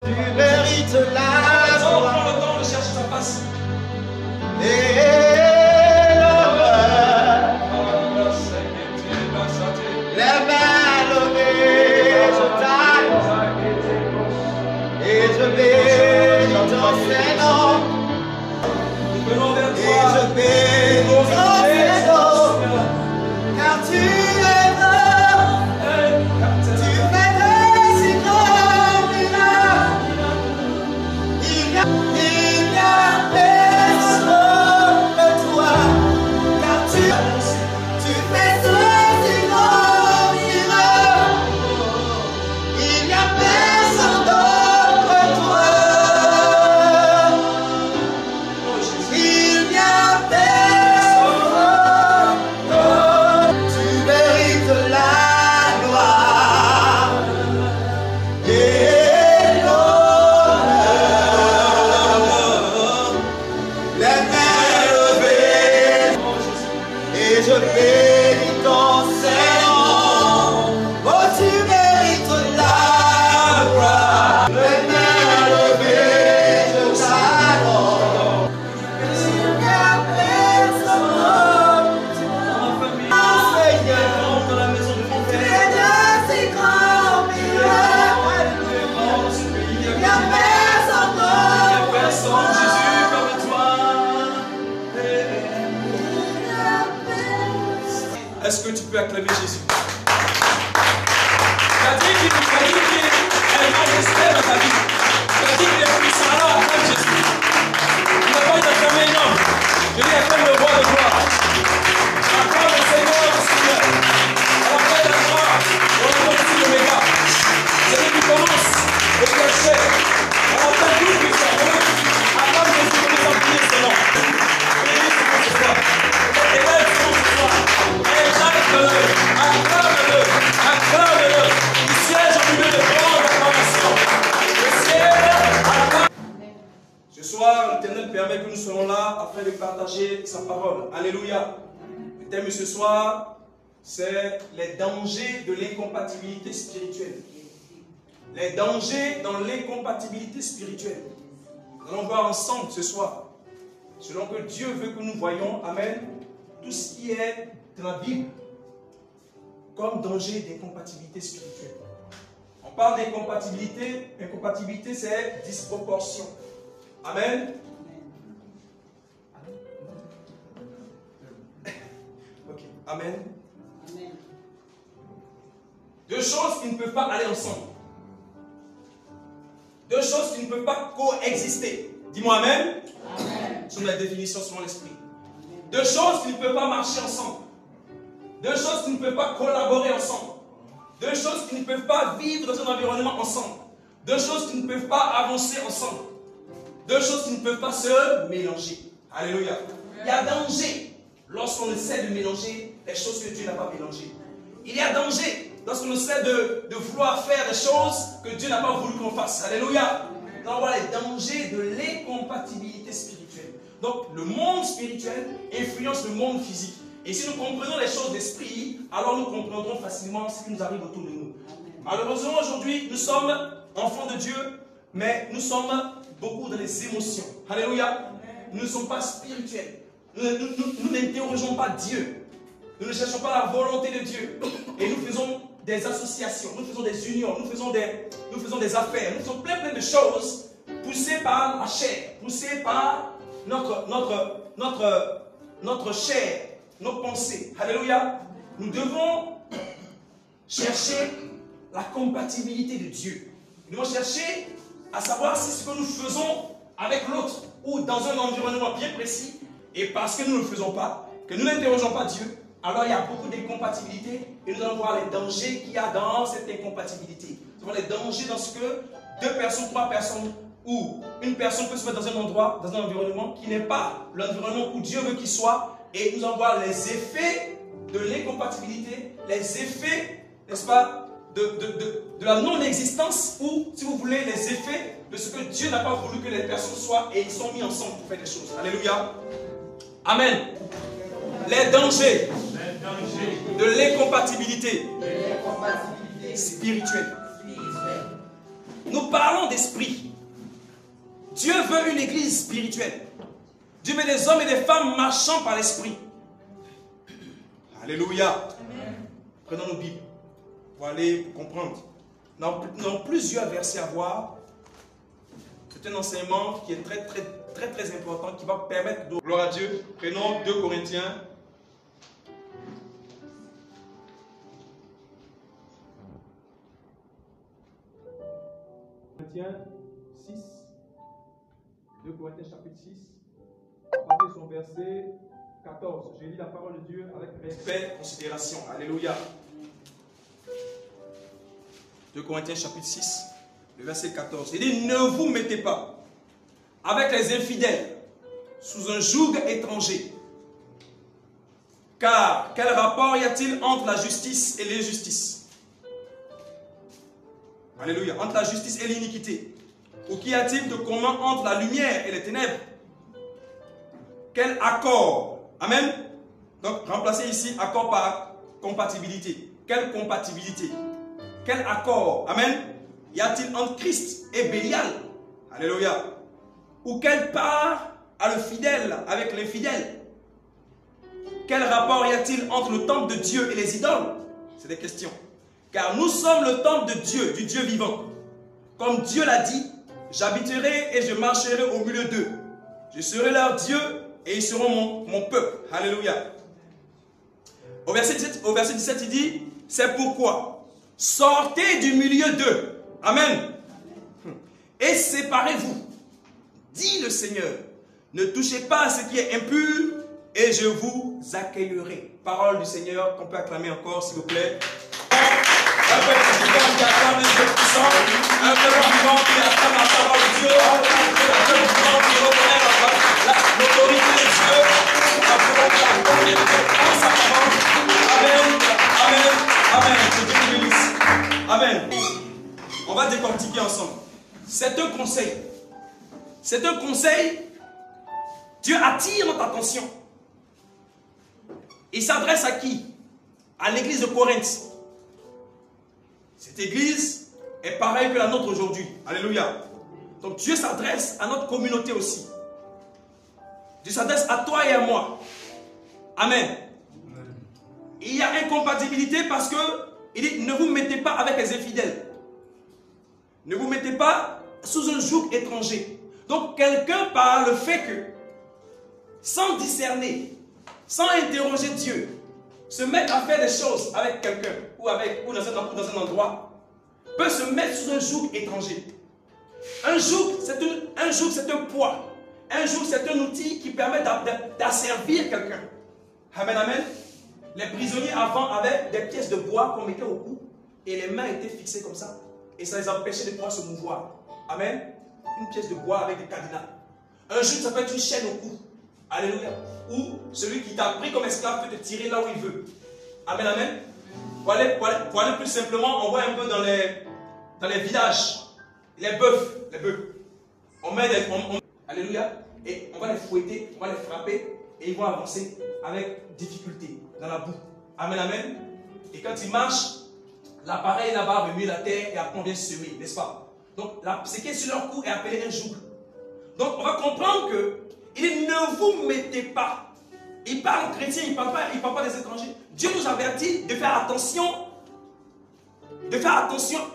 Tu mérites la gloire. Prends le temps de chercher ta face. Et l'honneur. Les mains levées, je t'adore. Et je bénis ton Saint-Nom. Et je bénis ton Saint-Nom. Car tu es bon. Tu fais de si grands miracles. Il y a personne que toi. Car tu fais de si grands miracles. Il n'y a personne d'autre que toi. Il n'y a personne d'autre. Tu mérites la gloire et l'honneur. Les mains levées et je bénis ton Saint-Nom. Oh, tu mérites la gloire. Les mains levées, je t'adore. Il n'y a personne Seigneur, Dans la maison de mon tu Père. es de si grands miracles. Il n'y a personne d'autre. Personne, Jésus, comme toi. Il n'y a personne. Est-ce que tu peux acclamer Jésus? Tu as dit qu'il est un grand respect dans ta vie. Tu as dit qu'il est puissant. Alors acclame Jésus. Tu n'as pas d'acclamer un homme. Je dis acclame le roi de gloire. Acclame le Seigneur du Seigneur. Acclame la gloire. On acclame aussi l'Oméga. C'est lui qui commence et qui achève. On acclame tout puissant. Acclame Jésus pour nous appuyer ce nom. Bénis ce nom ce soir. Élève ce nom ce soir. Exalte-le. Acclame-le. Acclame-le. Il siège au milieu de grandes acclamations. Le ciel acclame. Ce soir, l'Éternel permet que nous soyons là afin de partager sa parole. Alléluia. Le thème de ce soir, c'est les dangers de l'incompatibilité spirituelle. Les dangers dans l'incompatibilité spirituelle. Nous allons voir ensemble ce soir, selon que Dieu veut que nous voyions, amen, tout ce qui est dans la Bible comme danger d'incompatibilité spirituelle. On parle d'incompatibilité, incompatibilité c'est disproportion. Amen. Ok, amen. Deux choses qui ne peuvent pas aller ensemble. Deux choses qui ne peuvent pas coexister. Dis-moi amen. Amen. Sur la définition selon l'esprit. Deux choses qui ne peuvent pas marcher ensemble. Deux choses qui ne peuvent pas collaborer ensemble. Deux choses qui ne peuvent pas vivre dans un environnement ensemble. Deux choses qui ne peuvent pas avancer ensemble. Deux choses qui ne peuvent pas se mélanger. Alléluia. Il y a danger lorsqu'on essaie de mélanger les choses que Dieu n'a pas mélangées. Il y a danger lorsqu'on essaie de vouloir faire des choses que Dieu n'a pas voulu qu'on fasse. Alléluia. Nous allons voir les dangers de l'incompatibilité spirituelle. Donc, le monde spirituel influence le monde physique. Et si nous comprenons les choses d'esprit, alors nous comprendrons facilement ce qui nous arrive autour de nous. Malheureusement, aujourd'hui, nous sommes enfants de Dieu, mais nous sommes beaucoup dans les émotions. Alléluia. Nous ne sommes pas spirituels. Nous n'interrogeons pas Dieu. Nous ne cherchons pas la volonté de Dieu. Et nous faisons des associations, nous faisons des unions, nous faisons des affaires, nous faisons plein de choses poussées par la chair, poussées par notre chair, nos pensées. Alléluia. Nous devons chercher la compatibilité de Dieu. Nous devons chercher à savoir si ce que nous faisons avec l'autre ou dans un environnement bien précis, et parce que nous ne le faisons pas, que nous n'interrogeons pas Dieu, alors il y a beaucoup d'incompatibilité et nous allons voir les dangers qu'il y a dans cette incompatibilité. Nous allons voir les dangers dans ce que deux personnes, trois personnes ou une personne peut se mettre dans un endroit, dans un environnement qui n'est pas l'environnement où Dieu veut qu'il soit, et nous allons voir les effets de l'incompatibilité, les effets, n'est-ce pas, de la non-existence ou, si vous voulez, les effets de ce que Dieu n'a pas voulu que les personnes soient et ils sont mis ensemble pour faire des choses. Alléluia. Amen. Les dangers de l'incompatibilité spirituelle. Nous parlons d'esprit. Dieu veut une église spirituelle. Dieu veut des hommes et des femmes marchant par l'esprit. Alléluia. Prenons nos Bibles pour aller comprendre. Nous avons plusieurs versets à voir. C'est un enseignement qui est très important, qui va permettre de... Gloire à Dieu. Prenons 2 Corinthiens. Corinthiens 6. 2 Corinthiens chapitre 6. À partir de son verset 14. Je lis la parole de Dieu avec respect et considération. Alléluia. 2 Corinthiens chapitre 6, le verset 14. Il dit, ne vous mettez pas avec les infidèles sous un joug étranger. Car quel rapport y a-t-il entre la justice et l'injustice? Alléluia. Entre la justice et l'iniquité. Ou qu'y a-t-il de commun entre la lumière et les ténèbres? Quel accord? Amen. Donc, remplacez ici accord par compatibilité. Quelle compatibilité? Quel accord? Amen. Y a-t-il entre Christ et Bélial? Alléluia. Ou quelle part a le fidèle avec l'infidèle? Quel rapport y a-t-il entre le temple de Dieu et les idoles? C'est des questions. Car nous sommes le temple de Dieu, du Dieu vivant. Comme Dieu l'a dit, j'habiterai et je marcherai au milieu d'eux. Je serai leur Dieu et ils seront mon peuple. Alléluia. Au verset 17, il dit, c'est pourquoi sortez du milieu d'eux. Amen. Et séparez-vous, dit le Seigneur. Ne touchez pas à ce qui est impur et je vous accueillerai. Parole du Seigneur qu'on peut acclamer encore, s'il vous plaît. Un peu vivant qui acclame le Dieu puissant, un peu vivant qui acclame la parole de Dieu, un peu vivant qui reconnaît l'autorité de Dieu, la volonté de Dieu dans sa parole. Amen, amen, amen. Que Dieu vous bénisse. Amen. On va décortiquer ensemble. C'est un conseil. C'est un conseil. Dieu attire notre attention. Il s'adresse à qui? À l'église de Corinthe. Cette église est pareille que la nôtre aujourd'hui. Alléluia. Donc Dieu s'adresse à notre communauté aussi. Dieu s'adresse à toi et à moi. Amen. Il y a incompatibilité parce que il dit, ne vous mettez pas avec les infidèles. Ne vous mettez pas sous un joug étranger. Donc quelqu'un, par le fait que, sans discerner, sans interroger Dieu, se mettre à faire des choses avec quelqu'un ou dans un endroit, peut se mettre sous un joug étranger. Un joug, c'est un poids. Un joug, c'est un outil qui permet d'asservir quelqu'un. Amen, amen. Les prisonniers avant avaient des pièces de bois qu'on mettait au cou et les mains étaient fixées comme ça et ça les empêchait de pouvoir se mouvoir. Amen. Une pièce de bois avec des cadenas. Un joug, ça peut être une chaîne au cou. Alléluia. Ou celui qui t'a pris comme esclave peut te tirer là où il veut. Amen, amen. Pour aller plus simplement, on voit un peu dans les villages, les bœufs. Alléluia. Et on va les fouetter, on va les frapper et ils vont avancer avec difficulté dans la boue. Amen, amen. Et quand ils marchent, l'appareil là-bas remet la terre et après on vient semer, n'est-ce pas? Donc ce qui est sur leur cou est appelé un joug. Donc on va comprendre que il ne vous mettez pas. Il parle aux chrétiens, il ne parle pas des étrangers. Dieu nous avertit de faire attention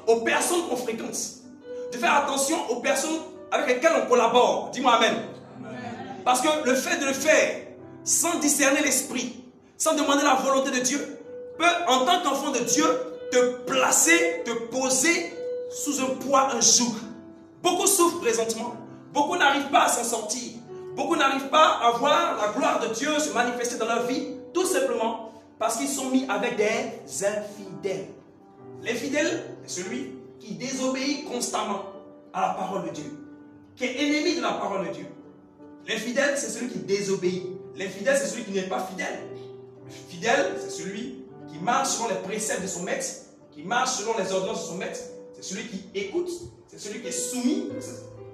aux personnes qu'on fréquente, de faire attention aux personnes avec lesquelles on collabore. Dis-moi amen. Amen. Parce que le fait de le faire sans discerner l'esprit, sans demander la volonté de Dieu, peut en tant qu'enfant de Dieu te poser sous un poids, un joug. Beaucoup souffrent présentement, beaucoup n'arrivent pas à s'en sortir. Beaucoup n'arrivent pas à voir la gloire de Dieu se manifester dans leur vie, tout simplement parce qu'ils sont mis avec des infidèles. L'infidèle est celui qui désobéit constamment à la parole de Dieu, qui est ennemi de la parole de Dieu. L'infidèle, c'est celui qui désobéit. L'infidèle, c'est celui qui n'est pas fidèle. Le fidèle, c'est celui qui marche selon les préceptes de son maître, qui marche selon les ordonnances de son maître. C'est celui qui écoute, c'est celui qui est soumis,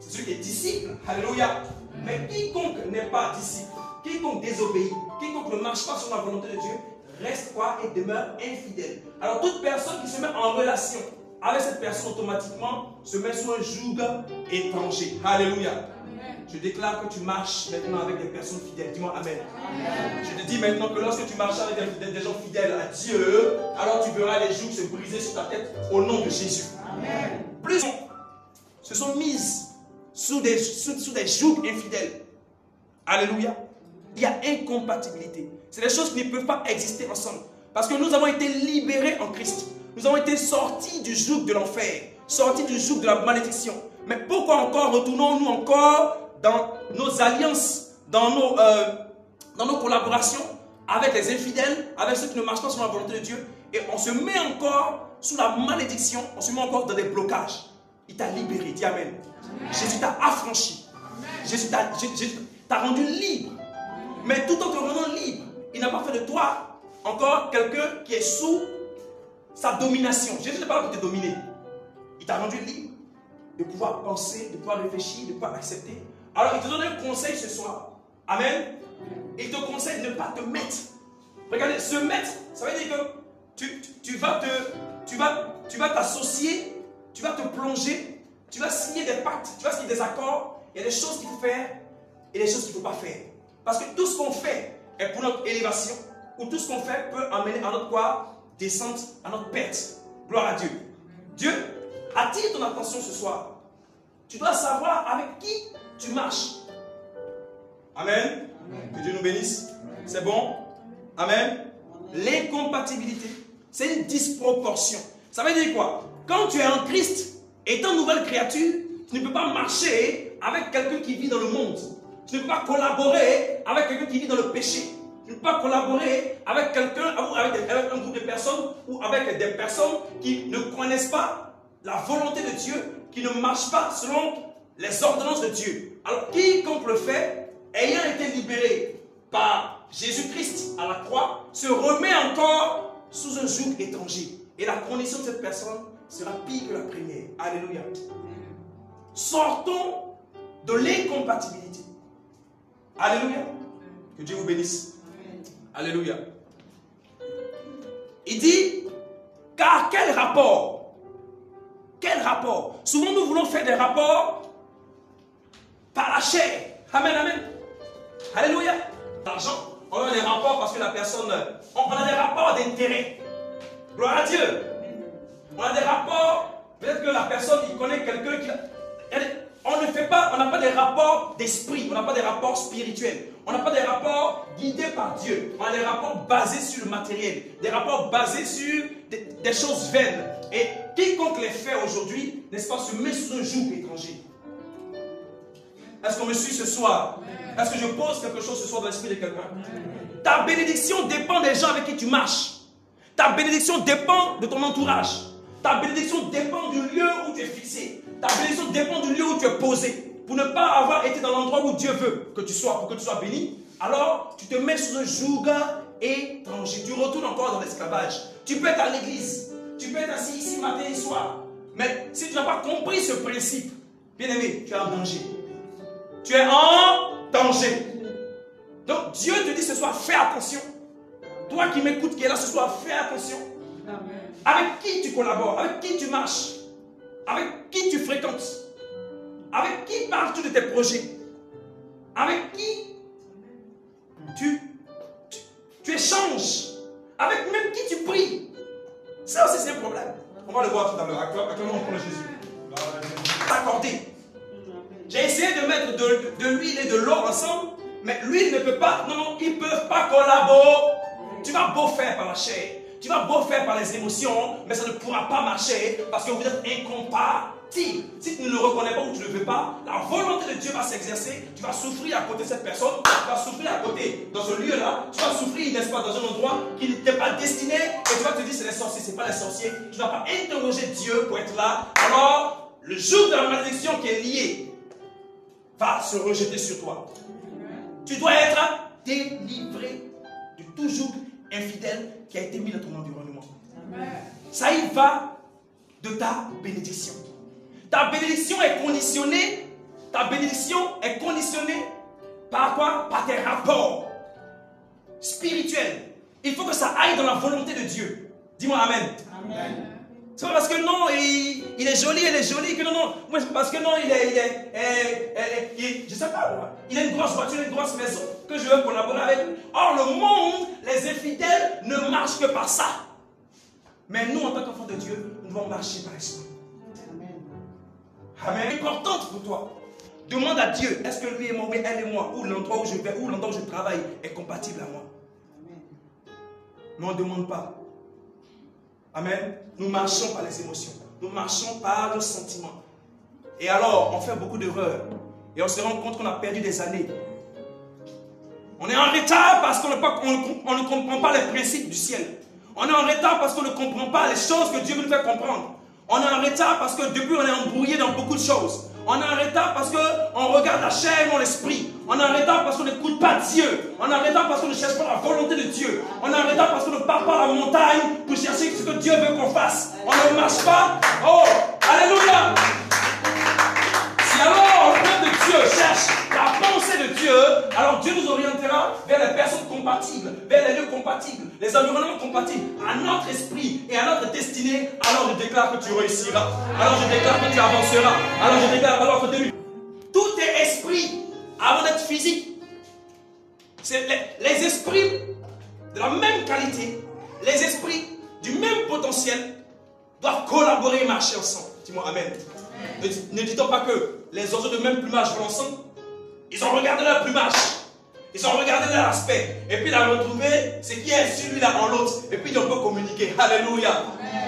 c'est celui qui est disciple. Alléluia. Mais quiconque n'est pas disciple, quiconque désobéit, quiconque ne marche pas sur la volonté de Dieu, reste quoi et demeure infidèle. Alors toute personne qui se met en relation avec cette personne automatiquement se met sous un joug étranger. Alléluia. Je déclare que tu marches maintenant avec des personnes fidèles. Dis-moi Amen. Je te dis maintenant que lorsque tu marches avec des gens fidèles à Dieu, alors tu verras les jougs se briser sur ta tête au nom de Jésus. Plus se sont mises sous des jougs infidèles. Alléluia. Il y a incompatibilité. C'est des choses qui ne peuvent pas exister ensemble. Parce que nous avons été libérés en Christ. Nous avons été sortis du joug de l'enfer, sortis du joug de la malédiction. Mais pourquoi encore retournons-nous encore dans nos alliances, dans nos collaborations avec les infidèles, avec ceux qui ne marchent pas selon la volonté de Dieu, et on se met encore sous la malédiction, on se met encore dans des blocages. Il t'a libéré, dis Amen. Jésus t'a affranchi. Jésus t'a rendu libre. Mais tout en te rendant libre, il n'a pas fait de toi encore quelqu'un qui est sous sa domination. Jésus n'est pas là pour te dominer. Il t'a rendu libre de pouvoir penser, de pouvoir réfléchir, de pouvoir accepter. Alors il te donne un conseil ce soir. Amen. Il te conseille de ne pas te mettre. Regardez, se mettre, ça veut dire que tu vas t'associer, tu vas te plonger, tu vas signer des pactes, tu vas signer des accords. Il y a des choses qu'il faut faire et des choses qu'il ne faut pas faire. Parce que tout ce qu'on fait est pour notre élévation, ou tout ce qu'on fait peut amener à notre quoi? Descente, à notre perte. Gloire à Dieu. Dieu attire ton attention ce soir. Tu dois savoir avec qui tu marches. Amen. Que Dieu nous bénisse. C'est bon? Amen. L'incompatibilité, c'est une disproportion. Ça veut dire quoi? Quand tu es en Christ, étant nouvelle créature, tu ne peux pas marcher avec quelqu'un qui vit dans le monde. Tu ne peux pas collaborer avec quelqu'un qui vit dans le péché. Tu ne peux pas collaborer avec quelqu'un, avec un groupe de personnes ou avec des personnes qui ne connaissent pas la volonté de Dieu, qui ne marchent pas selon les ordonnances de Dieu. Alors, quiconque le fait, ayant été libéré par Jésus-Christ à la croix, se remet encore sous un joug étranger. Et la condition de cette personne sera pire que la première. Alléluia. Sortons de l'incompatibilité. Alléluia. Que Dieu vous bénisse. Alléluia. Il dit, car quel rapport? Quel rapport? Souvent nous voulons faire des rapports par la chair. Amen, amen. Alléluia. L'argent, on a des rapports parce que la personne, on a des rapports d'intérêt. Gloire à Dieu. On a des rapports, peut-être que la personne, il connaît quelqu'un qui... On n'a pas des rapports d'esprit, on n'a pas des rapports spirituels, on n'a pas des rapports guidés par Dieu, on a des rapports basés sur le matériel, des rapports basés sur des choses vaines. Et quiconque les fait aujourd'hui, n'est-ce pas, se met sous un joug étranger. Est-ce qu'on me suit ce soir? Est-ce que je pose quelque chose ce soir dans l'esprit de quelqu'un? Ta bénédiction dépend des gens avec qui tu marches. Ta bénédiction dépend de ton entourage. Ta bénédiction dépend du lieu où tu es fixé. Ta bénédiction dépend du lieu où tu es posé. Pour ne pas avoir été dans l'endroit où Dieu veut que tu sois, pour que tu sois béni, alors tu te mets sous un joug étranger. Tu retournes encore dans l'esclavage. Tu peux être à l'église. Tu peux être assis ici matin et soir. Mais si tu n'as pas compris ce principe, bien aimé, tu es en danger. Tu es en danger. Donc Dieu te dit ce soir, fais attention. Toi qui m'écoutes, qui es là ce soir, fais attention. Amen. Avec qui tu collabores, avec qui tu marches, avec qui tu fréquentes, avec qui parles-tu de tes projets, avec qui tu échanges, avec même qui tu pries. Ça aussi c'est un problème. On va le voir tout à l'heure. Actuellement on prend Jésus. T'accorder. J'ai essayé de mettre de l'huile et de l'eau ensemble, mais l'huile ne peut pas, non, ils ne peuvent pas collaborer. Tu vas beau faire par la chair, tu vas beau faire par les émotions, mais ça ne pourra pas marcher parce que vous êtes incompatibles. Si tu ne le reconnais pas ou tu ne le veux pas, la volonté de Dieu va s'exercer. Tu vas souffrir à côté de cette personne, tu vas souffrir à côté, dans ce lieu-là, tu vas souffrir, n'est-ce pas, dans un endroit qui n'était pas destiné, et tu vas te dire c'est les sorciers, c'est pas les sorciers. Tu ne vas pas interroger Dieu pour être là. Alors, le jour de la malédiction qui est lié va se rejeter sur toi. Tu dois être délivré de tout joug infidèle qui a été mis dans ton environnement. Amen. Ça y va de ta bénédiction. Ta bénédiction est conditionnée. Ta bénédiction est conditionnée par quoi? Par tes rapports spirituels. Il faut que ça aille dans la volonté de Dieu. Dis-moi Amen. Amen. C'est pas parce que non, il est joli, elle est jolie, que non, parce que non, il je ne sais pas moi, il a une grosse voiture, une grosse maison, que je veux collaborer avec lui. Or, le monde, les infidèles, ne marchent que par ça. Mais nous, en tant qu'enfants de Dieu, nous devons marcher par l'esprit. Amen. C'est important pour toi. Demande à Dieu, est-ce que lui et moi, oui, elle et moi, ou l'endroit où je vais, ou l'endroit où je travaille est compatible à moi. Mais on ne demande pas. Amen. Nous marchons par les émotions. Nous marchons par nos sentiments. Et alors, on fait beaucoup d'erreurs. Et on se rend compte qu'on a perdu des années. On est en retard parce qu'on ne comprend pas les principes du ciel. On est en retard parce qu'on ne comprend pas les choses que Dieu veut nous faire comprendre. On est en retard parce que depuis on est embrouillé dans beaucoup de choses. On est en retard parce qu'on regarde la chair et non l'esprit. On est en retard parce qu'on n'écoute pas Dieu. On est en retard parce qu'on ne cherche pas la volonté de Dieu. On est en retard parce qu'on ne part pas à la montagne pour chercher ce que Dieu veut qu'on fasse. On ne marche pas. Oh, alléluia. Si alors le peuple de Dieu cherche la pensée de Dieu, alors Dieu nous orientera vers les personnes compatibles, vers les lieux compatibles, les environnements compatibles à notre esprit et à notre destinée. Alors je déclare que tu réussiras. Alors je déclare que tu avanceras. Alors je déclare alors que tout est esprit avant d'être physique. C'est les esprits de la même qualité, les esprits du même potentiel doivent collaborer et marcher ensemble. Dis-moi amen. Ne dit-on pas que les oiseaux de même plumage vont ensemble? Ils ont regardé leur plumage, ils ont regardé leur aspect, et puis ils ont retrouvé ce qui est celui-là en l'autre, et puis ils ont pu communiquer. Alléluia.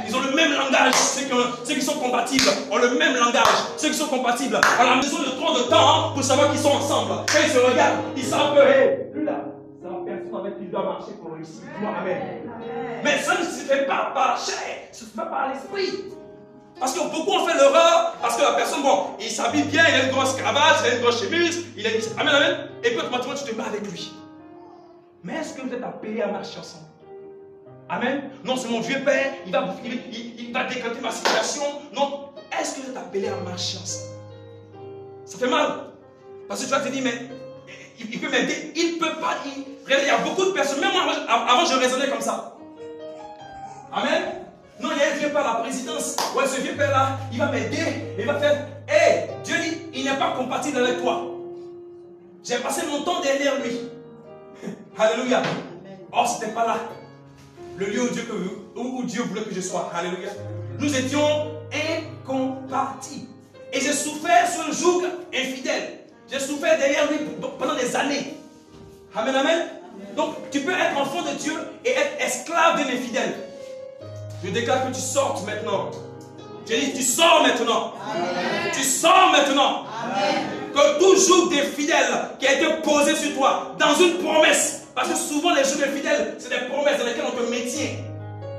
Ils ont le même langage. Ceux qui sont compatibles ont le même langage. Ceux qui sont compatibles ont la besoin de trop de temps pour savoir qu'ils sont ensemble. Quand ils se regardent, ils savent que lui là, c'est la personne avec qui il doit marcher pour réussir. Amen. Mais ça ne se fait pas par la chair, ça se fait par l'esprit. Parce que beaucoup ont fait l'erreur, parce que la personne, bon, il s'habille bien, il a une grosse cravate, il a une grosse chemise, il a une... Amen, amen. Et puis automatiquement, tu te mets avec lui. Mais est-ce que vous êtes appelés à marcher ensemble? Amen. Non, c'est mon vieux père, il va décanter ma situation. Non. Est-ce que vous êtes appelés à marcher ensemble? Ça fait mal. Parce que tu vas te dire, mais il peut m'aider. Il ne peut pas. Regardez, il y a beaucoup de personnes, même moi, avant je raisonnais comme ça. Amen. Non, il y a un vieux père à la présidence. Ouais, ce vieux père-là, il va m'aider. Il va faire. Hé, Dieu dit, il n'est pas compatible avec toi. J'ai passé mon temps derrière lui. Alléluia. Or, ce n'était pas là le lieu où Dieu voulait que je sois. Alléluia. Nous étions incompatibles. Et j'ai souffert sur le joug infidèle. J'ai souffert derrière lui pendant des années. Amen, amen. Donc, tu peux être enfant de Dieu et être esclave d'un infidèle. Je déclare que tu sortes maintenant. J'ai dit, tu sors maintenant. Amen. Tu sors maintenant. Amen. Que tout joug des fidèles qui a été posé sur toi, dans une promesse, parce que souvent les jougs des fidèles, c'est des promesses dans lesquelles on te maintient.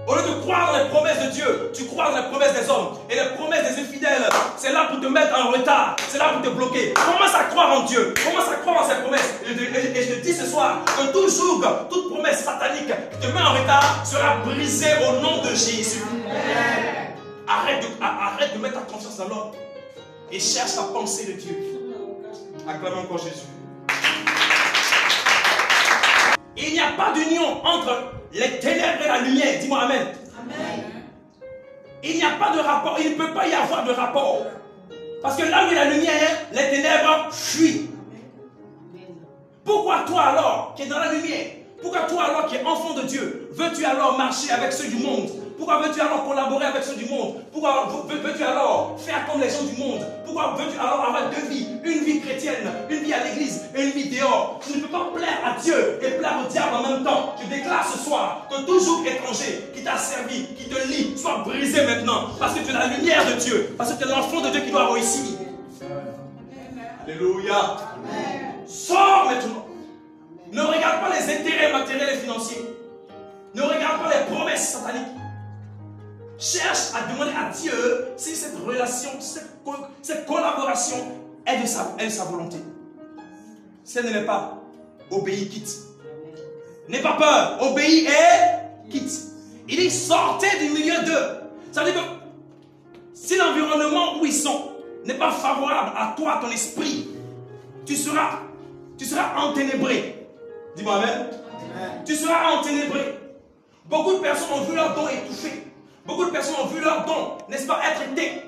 Au lieu de croire dans les promesses de Dieu, tu crois dans les promesses des hommes. Et les promesses des infidèles, c'est là pour te mettre en retard. C'est là pour te bloquer. Commence à croire en Dieu. Commence à croire en ses promesses. Et je te dis ce soir que tout joug, toute promesse satanique qui te met en retard sera brisée au nom de Jésus. Arrête de mettre ta confiance dans l'homme et cherche la pensée de Dieu. Acclame encore Jésus. Il n'y a pas d'union entre les ténèbres et la lumière. Dis-moi amen. Amen. Il n'y a pas de rapport. Il ne peut pas y avoir de rapport. Parce que là où il y a la lumière, les ténèbres fuient. Pourquoi toi alors, qui es dans la lumière, pourquoi toi alors qui es enfant de Dieu, veux-tu alors marcher avec ceux du monde? Pourquoi veux-tu alors collaborer avec ceux du monde? Pourquoi veux-tu alors faire comme les gens du monde? Pourquoi veux-tu alors avoir deux vies? Une vie chrétienne, une vie à l'église et une vie dehors. Tu ne peux pas plaire à Dieu et plaire au diable en même temps. Je déclare ce soir que tout joug étranger qui t'a servi, qui te lie, soit brisé maintenant. Parce que tu es la lumière de Dieu. Parce que tu es l'enfant de Dieu qui doit réussir. Alléluia. Sors maintenant. Ne regarde pas les intérêts matériels et financiers. Ne regarde pas les promesses sataniques. Cherche à demander à Dieu si cette relation, cette collaboration est de sa volonté. Si elle ne l'est pas, obéis, quitte. N'aie pas peur, obéis et quitte. Il dit sortez du milieu d'eux. Ça veut dire que si l'environnement où ils sont n'est pas favorable à toi, à ton esprit, tu seras enténébré. Dis-moi amen. Tu seras enténébré. Beaucoup de personnes ont vu leur don étouffé. Beaucoup de personnes ont vu leur don, n'est-ce pas, être éteint.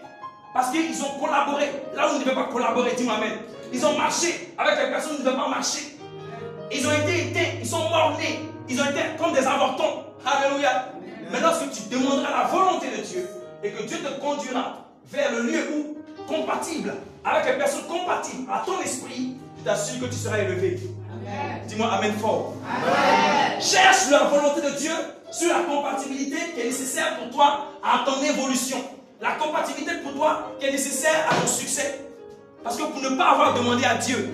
Parce qu'ils ont collaboré là où ils ne devaient pas collaborer. Dis-moi amen. Ils ont marché avec les personnes qui ne devaient pas marcher. Ils ont été éteints, ils sont morts-nés. Ils ont été comme des avortons. Alléluia. Mais lorsque tu demanderas la volonté de Dieu et que Dieu te conduira vers le lieu où, compatible, avec les personnes compatibles à ton esprit, je t'assure que tu seras élevé. Dis-moi amen fort. Amen. Cherche la volonté de Dieu sur la compatibilité qui est nécessaire pour toi à ton évolution. La compatibilité pour toi qui est nécessaire à ton succès. Parce que pour ne pas avoir demandé à Dieu,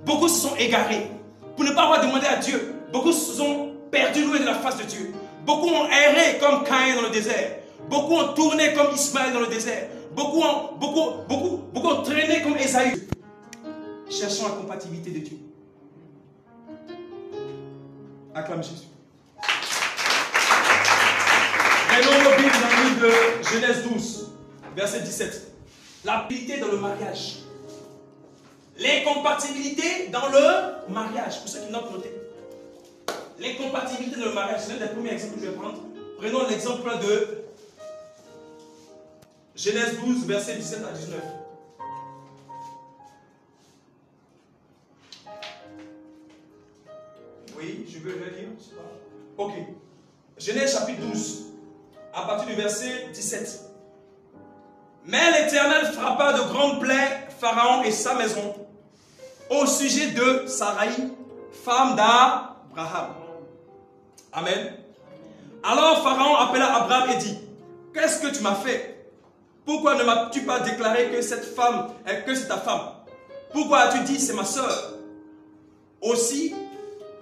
beaucoup se sont égarés. Pour ne pas avoir demandé à Dieu, beaucoup se sont perdus loin de la face de Dieu. Beaucoup ont erré comme Caïn dans le désert. Beaucoup ont tourné comme Ismaël dans le désert. Beaucoup ont traîné comme Ésaü. Cherchons la compatibilité de Dieu. Acclame Jésus. Prenons nos Bibles dans le livre de Genèse 12, verset 17. La piété dans le mariage. L'incompatibilité dans le mariage. Pour ceux qui notent, notez. L'incompatibilité dans le mariage. C'est l'un des premiers exemples que je vais prendre. Prenons l'exemple de Genèse 12, verset 17 à 19. Oui, je veux le lire. Ok. Genèse chapitre 12, à partir du verset 17. Mais l'Éternel frappa de grandes plaies Pharaon et sa maison au sujet de Saraï, femme d'Abraham. Amen. Alors Pharaon appela Abraham et dit: qu'est-ce que tu m'as fait? Pourquoi ne m'as-tu pas déclaré que cette femme que c'est ta femme? Pourquoi as-tu dit c'est ma soeur? Aussi,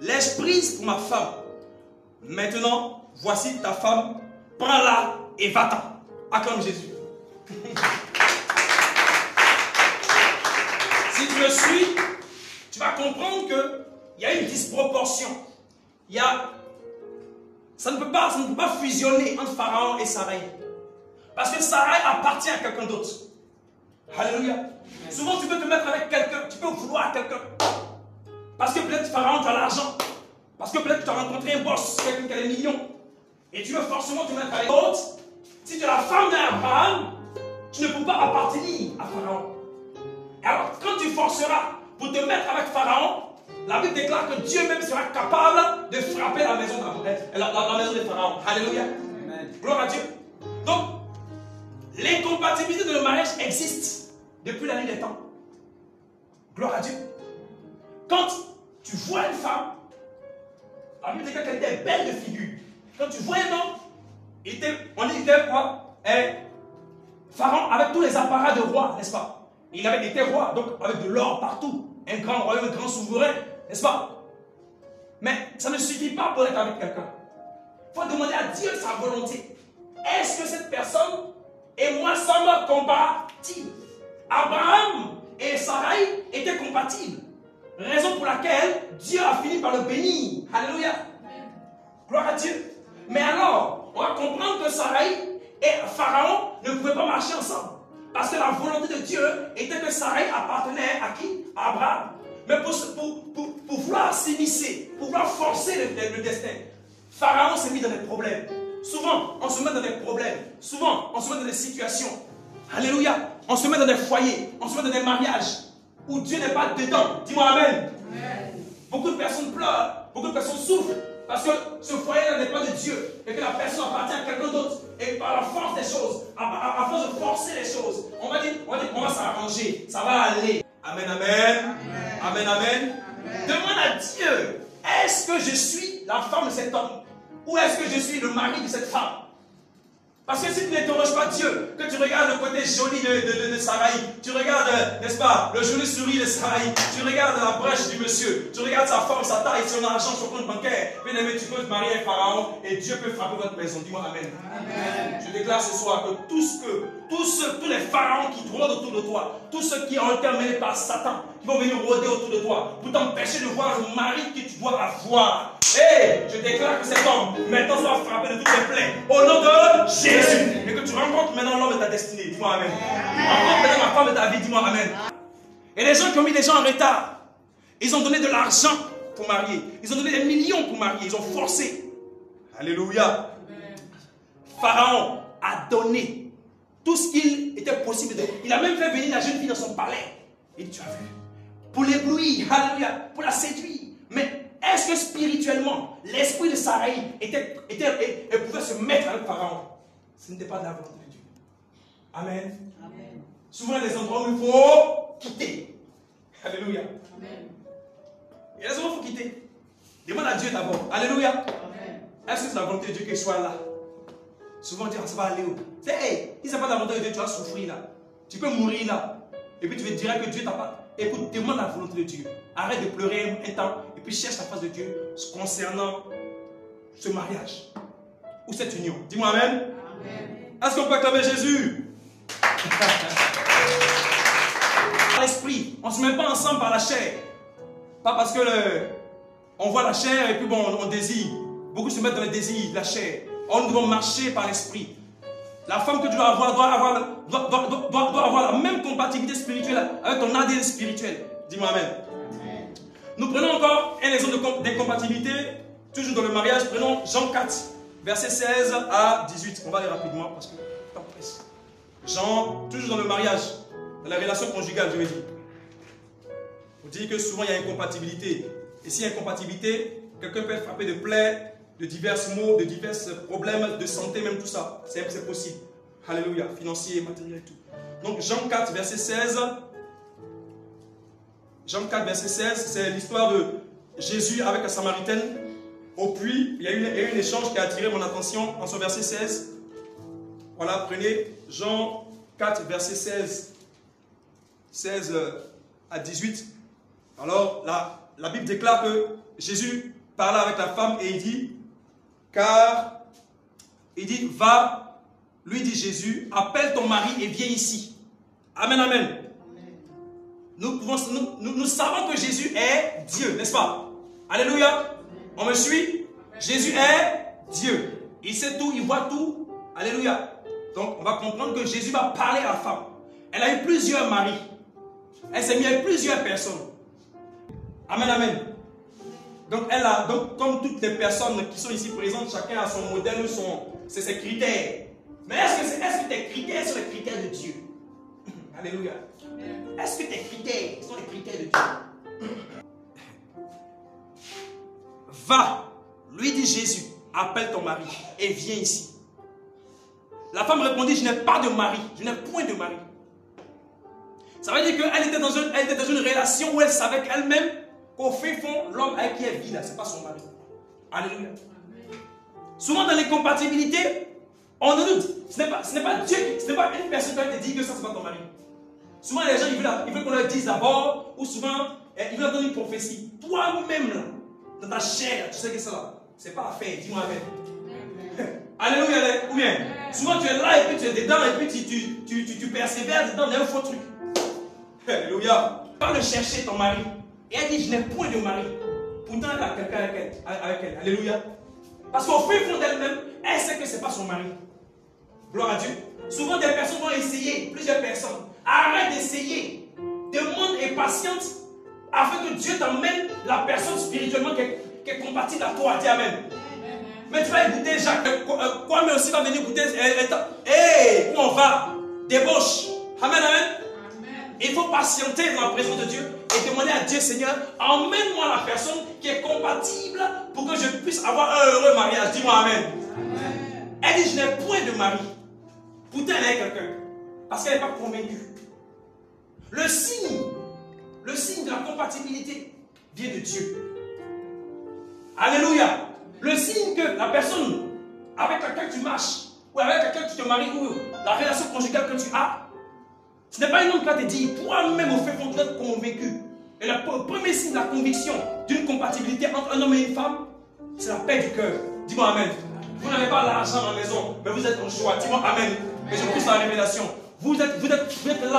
l'ai-je prise pour ma femme? Maintenant, voici ta femme, prends-la et va-t'en. Acclame Jésus. Si tu me suis, tu vas comprendre qu'il y a une disproportion. Ça ne peut pas fusionner entre Pharaon et Saraï. Parce que Saraï appartient à quelqu'un d'autre. Alléluia. Souvent tu peux te mettre avec quelqu'un, tu peux vouloir quelqu'un. Parce que peut-être Pharaon tu as l'argent. Parce que peut-être tu as rencontré un boss, quelqu'un qui a des millions. Et tu veux forcément te mettre avec l'autre. Si tu es la femme d'Abraham, tu ne peux pas appartenir à Pharaon. Alors quand tu forceras pour te mettre avec Pharaon, la Bible déclare que Dieu même sera capable de frapper la maison de Pharaon. Alléluia. Amen. Gloire à Dieu. Donc, l'incompatibilité de le mariage existe depuis la nuit des temps. Gloire à Dieu. Quand tu vois une femme, la Bible déclare qu'elle était belle de figure. Quand tu vois un homme, on dit quoi? Pharaon avec tous les apparats de roi, n'est-ce pas? Il était roi, donc avec de l'or partout. Un grand royaume, un grand souverain, n'est-ce pas? Mais ça ne suffit pas pour être avec quelqu'un. Il faut demander à Dieu sa volonté. Est-ce que cette personne et moi sommes compatibles? Abraham et Saraï étaient compatibles. Raison pour laquelle Dieu a fini par le bénir. Alléluia. Gloire à Dieu. Mais alors, on va comprendre que Saraï et Pharaon ne pouvaient pas marcher ensemble. Parce que la volonté de Dieu était que Saraï appartenait à qui? À Abraham. Mais pour vouloir s'immiscer, pour vouloir forcer le destin, Pharaon s'est mis dans des problèmes. Souvent, on se met dans des problèmes. Souvent, on se met dans des situations. Alléluia. On se met dans des foyers. On se met dans des mariages où Dieu n'est pas dedans. Dis-moi amen. Amen. Beaucoup de personnes pleurent. Beaucoup de personnes souffrent. Parce que ce foyer n'est pas de Dieu. Et que la personne appartient à quelqu'un d'autre. Et par la force des choses, à force de forcer les choses, on va dire, on va s'arranger. Ça va aller. Amen, amen. Amen, amen. Demande à Dieu, est-ce que je suis la femme de cet homme? Ou est-ce que je suis le mari de cette femme? Parce que si tu n'interroges pas Dieu, que tu regardes le côté joli de Saraï, tu regardes, n'est-ce pas, le joli sourire de Saraï, tu regardes la brèche du monsieur, tu regardes sa forme, sa taille, son argent, son compte bancaire, bien aimé, tu peux te marier avec Pharaon et Dieu peut frapper votre maison. Dis-moi amen. Amen. Je déclare ce soir que tous les pharaons qui rôdent autour de toi, tous ceux qui ont été emmenés par Satan, qui vont venir rôder autour de toi, pour t'empêcher de voir le mari que tu dois avoir. Et je déclare que cet homme, maintenant, sera frappé de toutes les plaies. Au nom de Jésus. Et que tu rencontres maintenant l'homme de ta destinée. Dis-moi amen. Rencontre maintenant la femme de ta vie. Dis-moi amen. Et les gens qui ont mis les gens en retard, ils ont donné de l'argent pour marier. Ils ont donné des millions pour marier. Ils ont forcé. Alléluia. Pharaon a donné tout ce qu'il était possible. Il a même fait venir la jeune fille dans son palais. Et tu as vu, pour l'éblouir, alléluia, pour la séduire. Mais est-ce que spirituellement, l'esprit de Sarai pouvait se mettre avec Pharaon? Ce n'était pas de la volonté de Dieu. Amen. Amen. Souvent, il y a des endroits où il faut quitter. Alléluia. Amen. Il y a des endroits où il faut quitter. Demande à Dieu d'abord. Alléluia. Est-ce que c'est la volonté de Dieu que je sois là? Souvent on dit, ça va aller où? Hey, si ce n'est pas la volonté de Dieu, tu vas souffrir là. Tu peux mourir là. Et puis tu te diras que Dieu t'a pas. Écoute, demande la volonté de Dieu. Arrête de pleurer un temps et puis cherche la face de Dieu concernant ce mariage ou cette union. Dis-moi amen. Est-ce qu'on peut acclamer Jésus? Par l'esprit, on ne se met pas ensemble par la chair. Pas parce que on voit la chair et puis bon, on désire. Beaucoup se mettent dans le désir de la chair. On doit marcher par l'esprit. La femme que tu dois avoir doit avoir la même compatibilité spirituelle avec ton ADN spirituel. Dis-moi amen. Nous prenons encore un exemple d'incompatibilité, toujours dans le mariage. Prenons Jean 4, versets 16 à 18. On va aller rapidement parce que le temps presse. Jean, toujours dans le mariage, dans la relation conjugale, je vais dire. On dit que souvent il y a incompatibilité. Et s'il y a incompatibilité, quelqu'un peut être frappé de plaies, de divers maux, de divers problèmes de santé, même tout ça. C'est possible. Alléluia. Financier, matériel et tout. Donc Jean 4, verset 16. Jean 4, verset 16, c'est l'histoire de Jésus avec la Samaritaine au puits. Il y a eu un échange qui a attiré mon attention en son verset 16. Voilà, prenez Jean 4, verset 16 à 18. Alors, la Bible déclare que Jésus parla avec la femme et il dit, va, lui dit Jésus, appelle ton mari et viens ici. Amen, amen. Nous savons que Jésus est Dieu, n'est-ce pas? Alléluia. On me suit? Jésus est Dieu. Il sait tout, il voit tout. Alléluia. Donc, on va comprendre que Jésus va parler à la femme. Elle a eu plusieurs maris. Elle s'est mise avec plusieurs personnes. Amen, amen. Donc, comme toutes les personnes qui sont ici présentes, chacun a son modèle ou ses critères. Mais est-ce que tes critères sont les critères de Dieu? Alléluia. Est-ce que tes critères sont les critères de Dieu? Va, lui dit Jésus, appelle ton mari et viens ici. La femme répondit, je n'ai pas de mari, je n'ai point de mari. Ça veut dire qu'elle était dans une relation où elle savait qu'elle-même, qu'au fin fond, l'homme avec qui elle vit là, ce n'est pas son mari. Alléluia. Souvent dans les compatibilités, on nous dit, ce n'est pas Dieu, ce n'est pas une personne qui te dit que ça, ce n'est pas ton mari. Souvent les gens, ils veulent qu'on leur dise d'abord, ou souvent, ils veulent donner une prophétie. Toi-même là, dans ta chair, tu sais que ça là, ce n'est pas à faire, dis-moi amen. Alléluia, ou bien, souvent tu es là et puis tu es dedans et puis tu persévères dedans d'un faux truc. Alléluia. Va le chercher ton mari. Et elle dit, je n'ai point de mari. Pourtant, elle a quelqu'un avec elle. Alléluia. Parce qu'au fin fond d'elle-même, elle sait que ce n'est pas son mari. Gloire à Dieu. Souvent, des personnes vont essayer, plusieurs personnes. Arrête d'essayer. Demande et patiente afin que Dieu t'emmène la personne spirituellement qui est compatible à toi. Dis amen. Mais tu vas écouter Jacques. Kwame aussi va venir écouter. Où on va? Débauche. Amen, amen. Il faut patienter dans la présence de Dieu et demander à Dieu, Seigneur, emmène-moi la personne qui est compatible pour que je puisse avoir un heureux mariage. Dis-moi amen. Elle dit, je n'ai point de mari. Pourtant, elle est quelqu'un. Parce qu'elle n'est pas convaincue. Le signe de la compatibilité vient de Dieu. Alléluia. Le signe que la personne avec laquelle tu marches, ou avec laquelle tu te maries, ou la relation conjugale que tu as, ce n'est pas une homme qui va te dire, toi-même au fait, on doit être convaincu. Et le premier signe de la conviction d'une compatibilité entre un homme et une femme, c'est la paix du cœur. Dis-moi amen. Vous n'avez pas l'argent à la maison, mais vous êtes en joie. Dis-moi amen. Et je pousse la révélation. Vous êtes là,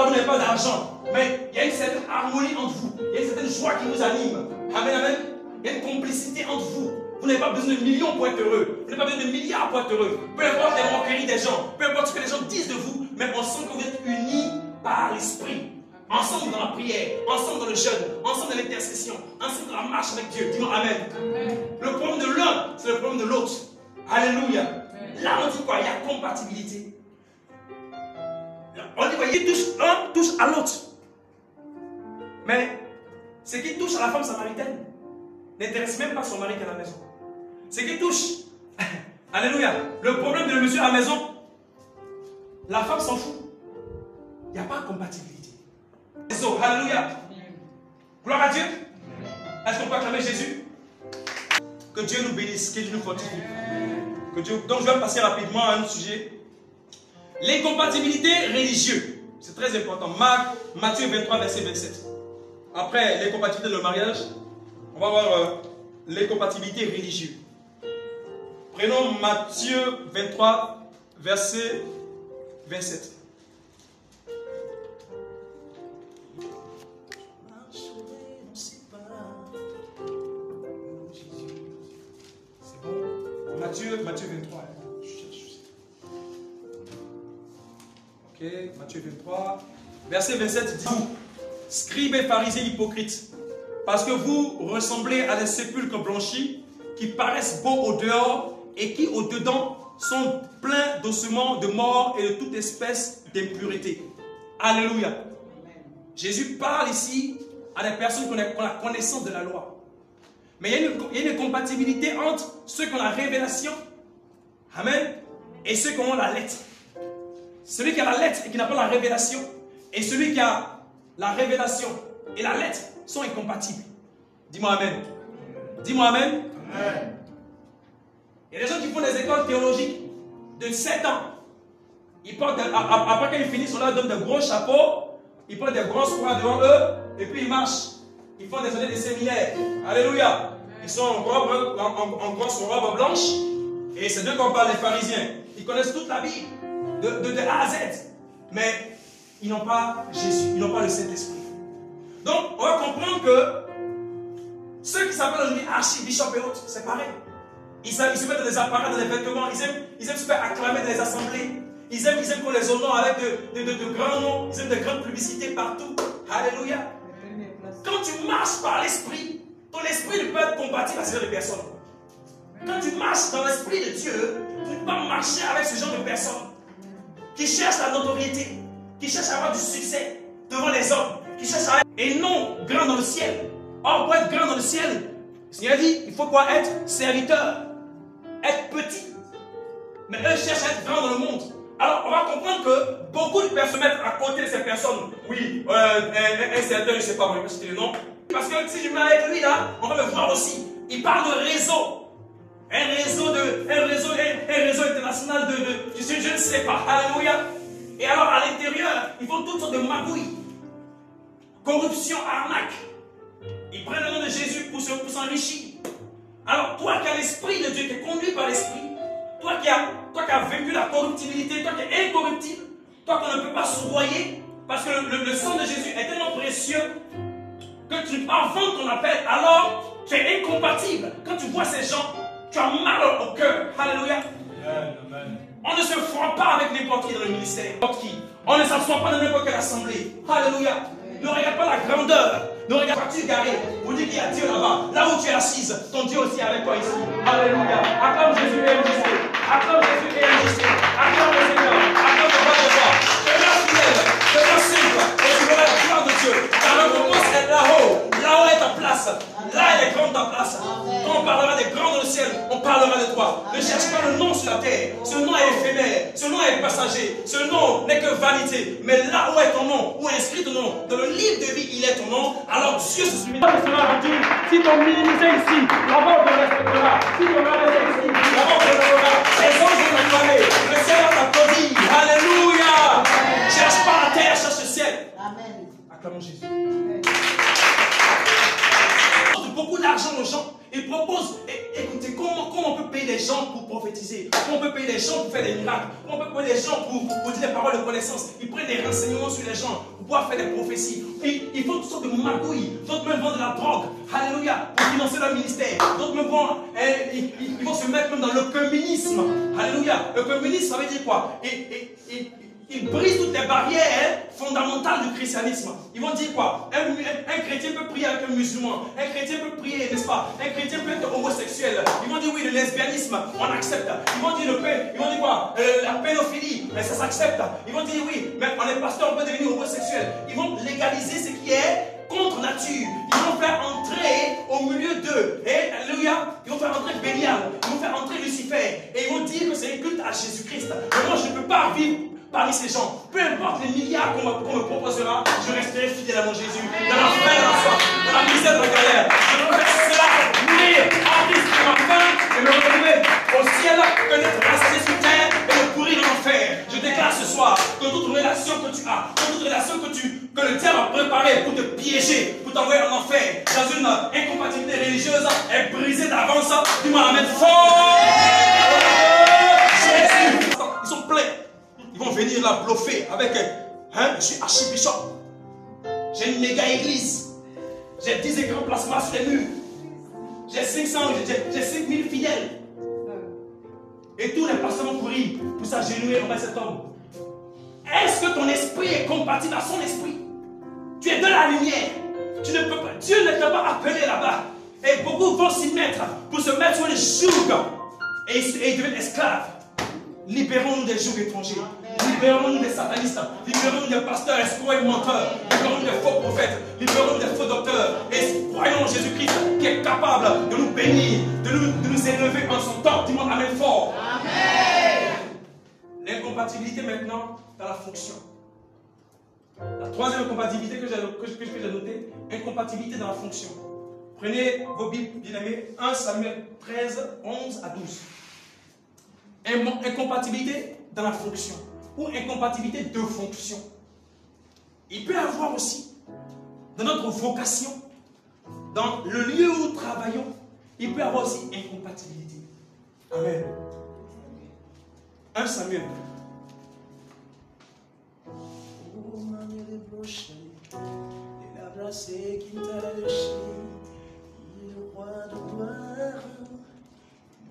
vous n'avez pas d'argent, mais il y a une certaine harmonie entre vous. Il y a une certaine joie qui vous anime. Amen, amen. Il y a une complicité entre vous. Vous n'avez pas besoin de millions pour être heureux. Vous n'avez pas besoin de milliards pour être heureux. Peu importe les moqueries des gens, peu importe ce que les gens disent de vous, mais on sent que vous êtes unis par l'esprit. Ensemble dans la prière, ensemble dans le jeûne, ensemble dans l'intercession, ensemble dans la marche avec Dieu. Dis-moi amen. Le problème de l'un, c'est le problème de l'autre. Alléluia. Là, on dit quoi? Il y a compatibilité. on dit, voyez, l'un touche à l'autre. Mais ce qui touche à la femme samaritaine n'intéresse même pas son mari qui est à la maison. Ce qui touche, alléluia, le problème de monsieur à la maison, la femme s'en fout. Il n'y a pas de compatibilité. Alléluia. Gloire à Dieu. Est-ce qu'on peut acclamer Jésus? Que Dieu nous bénisse, que Dieu nous fortifie. Donc je vais passer rapidement à un autre sujet. L'incompatibilité religieuse. C'est très important. Matthieu 23, verset 27. Après l'incompatibilité de le mariage, on va voir l'incompatibilité religieuse. Prenons Matthieu 23, verset 27. C'est bon. Matthieu 23. Ok, Matthieu 23. Verset 27 dit: vous, scribes et pharisiens hypocrites, parce que vous ressemblez à des sépulcres blanchis qui paraissent beaux au dehors et qui au dedans sont pleins d'ossements, de morts et de toute espèce d'impureté. Alléluia. Amen. Jésus parle ici à des personnes qui ont la connaissance de la loi. Mais il y a une compatibilité entre ceux qui ont la révélation, amen, et ceux qui ont la lettre. Celui qui a la lettre et qui n'a pas la révélation, et celui qui a la révélation et la lettre sont incompatibles. Dis-moi amen. Dis-moi amen. Amen. Il y a des gens qui font des écoles théologiques de 7 ans. Ils portent après qu'ils finissent, on leur donne de gros chapeaux, ils portent des grosses croix devant eux, et puis ils marchent. Ils font des années de séminaire. Alléluia. Ils sont en grosse robe blanche, et c'est d'eux qu'on parle, les pharisiens. Ils connaissent toute la Bible, de A à Z. Mais ils n'ont pas Jésus, ils n'ont pas le Saint-Esprit. Donc, on va comprendre que ceux qui s'appellent aujourd'hui archibishop et autres, c'est pareil. Ils se mettent dans des appareils, dans des vêtements. Ils aiment se faire acclamer dans les assemblées. Ils aiment qu'on les honore avec de grands noms. Ils aiment de grandes publicités partout. Alléluia. Quand tu marches par l'esprit, ton esprit ne peut être compatible avec ce genre de personnes. Quand tu marches dans l'esprit de Dieu, tu ne peux pas marcher avec ce genre de personnes qui cherchent la notoriété, qui cherchent à avoir du succès devant les hommes, qui cherchent à être et non grand dans le ciel. Or, pour être grand dans le ciel, le Seigneur dit, il faut quoi? Être serviteur, être petit. Mais eux cherchent à être grands dans le monde. Alors, on va comprendre que beaucoup de personnes mettent à côté de ces personnes. Oui, un certain, je ne sais pas, je ne vais pas citer le nom. Parce que si je me mets avec lui là, on va me voir aussi. Il parle de réseau. Un réseau international je ne sais pas. Alléluia. Et alors, à l'intérieur, ils font toutes sortes de magouilles. Corruption, arnaque. Ils prennent le nom de Jésus pour s'enrichir. Alors, toi qui as l'esprit de Dieu, qui est conduit par l'esprit, toi qui as vaincu la corruptibilité, toi qui es incorruptible, toi qu'on ne peut pas soudoyer, parce que le sang de Jésus est tellement précieux que tu vas vendre ton appel, alors tu es incompatible. Quand tu vois ces gens, tu as mal au cœur. Alléluia. Amen. On ne se frotte pas avec n'importe qui dans le ministère. On ne s'assoit pas dans n'importe quelle assemblée. Alléluia. Ne regarde pas la grandeur. Ne regarde pas tu garé. Vous dites qu'il y a Dieu là-bas. Là où tu es assise, ton Dieu aussi est avec toi ici. Alléluia. Acclame Jésus et Jésus. Acclame Jésus et Jésus. Acclame le Seigneur. Acclame le roi de toi. Demeure fidèle. Demeure simple. Et tu verras la gloire de Dieu. Car le récompense est là-haut. Là-haut est ta place. Là elle est grande ta place. Quand on parlera des grands dans le ciel, on parlera de toi. Ne cherche pas le nom sur la terre. Ce nom est éphémère. Ce nom est passager. Ce nom n'est que vanité. Mais là où est ton nom, où est inscrit ton nom, dans le livre de vie, il est ton nom. Alors Dieu se soumit. Si ton ministère ici, là-bas on te respectera. Si ton mari est ici, là-bas on te respectera. Les anges vont t'acclamer. Le ciel va t'applaudir. Alléluia. Cherche pas la terre, cherche le ciel. Amen. Acclamons Jésus. Beaucoup d'argent aux gens. Ils proposent, écoutez, comment on peut payer des gens pour prophétiser? Comment on peut payer des gens pour faire des miracles? Comment on peut payer des gens pour dire des paroles de connaissance? Ils prennent des renseignements sur les gens pour pouvoir faire des prophéties. Ils font toutes sortes de magouilles. D'autres même vendent de la drogue. Alléluia. Pour financer leur ministère. D'autres même vont, ils vont se mettre même dans le communisme. Alléluia. Le communisme, ça veut dire quoi? ils brisent toutes les barrières fondamentales du christianisme. Ils vont dire quoi? Un chrétien peut prier avec un musulman. Un chrétien peut prier, n'est-ce pas? Un chrétien peut être homosexuel. Ils vont dire oui, le lesbianisme, on accepte. Ils vont dire quoi? La pédophilie, mais ça s'accepte. Ils vont dire oui, mais on est pasteur, on peut devenir homosexuel. Ils vont légaliser ce qui est contre nature. Ils vont faire entrer au milieu d'eux. Et alléluia, ils vont faire entrer Bélial. Ils vont faire entrer Lucifer. Et ils vont dire que c'est un culte à Jésus-Christ. Mais moi, je ne peux pas vivre parmi ces gens. Peu importe les milliards qu'on me proposera, je resterai fidèle à mon Jésus. Dans la faim, dans la soif, dans la misère, dans la galère. Je ne ferai cela mourir en Christ de ma faim et me retrouver au ciel que d'être resté sur terre et de pourrir en enfer. Je déclare ce soir que toute relation que tu as, que toute relation que le diable a préparée pour te piéger, pour t'envoyer en enfer, dans une incompatibilité religieuse, est brisée d'avance. Dis-moi, amène fort. Jésus. Ils sont pleins. Ils vont venir là bluffer avec je suis archibishop. J'ai une méga église. J'ai 10 écrans plasma sur les murs. J'ai 500, j'ai 5000 fidèles. Et tous les pasteurs vont courir pour s'agenouiller envers cet homme. Est-ce que ton esprit est compatible à son esprit? Tu es de la lumière. Tu ne peux pas, Dieu ne t'a pas appelé là-bas. Et beaucoup vont s'y mettre pour se mettre sur les jougs et devenir esclaves. Libérons-nous des jougs étrangers. Libérons-nous des satanistes. Libérons-nous des pasteurs escrocs et menteurs. Libérons-nous des faux prophètes. Libérons-nous des faux docteurs. Et croyons en Jésus-Christ qui est capable de nous bénir, de nous élever en son temps. Dis-moi amen fort. Amen. L'incompatibilité maintenant dans la fonction. La troisième incompatibilité que j'ai notée, incompatibilité dans la fonction. Prenez vos Bibles, bien aimés, 1 Samuel 13, 11 à 12. Incompatibilité dans la fonction ou incompatibilité de fonction. Il peut y avoir aussi dans notre vocation, dans le lieu où nous travaillons, il peut y avoir aussi incompatibilité. Amen. 1 Samuel.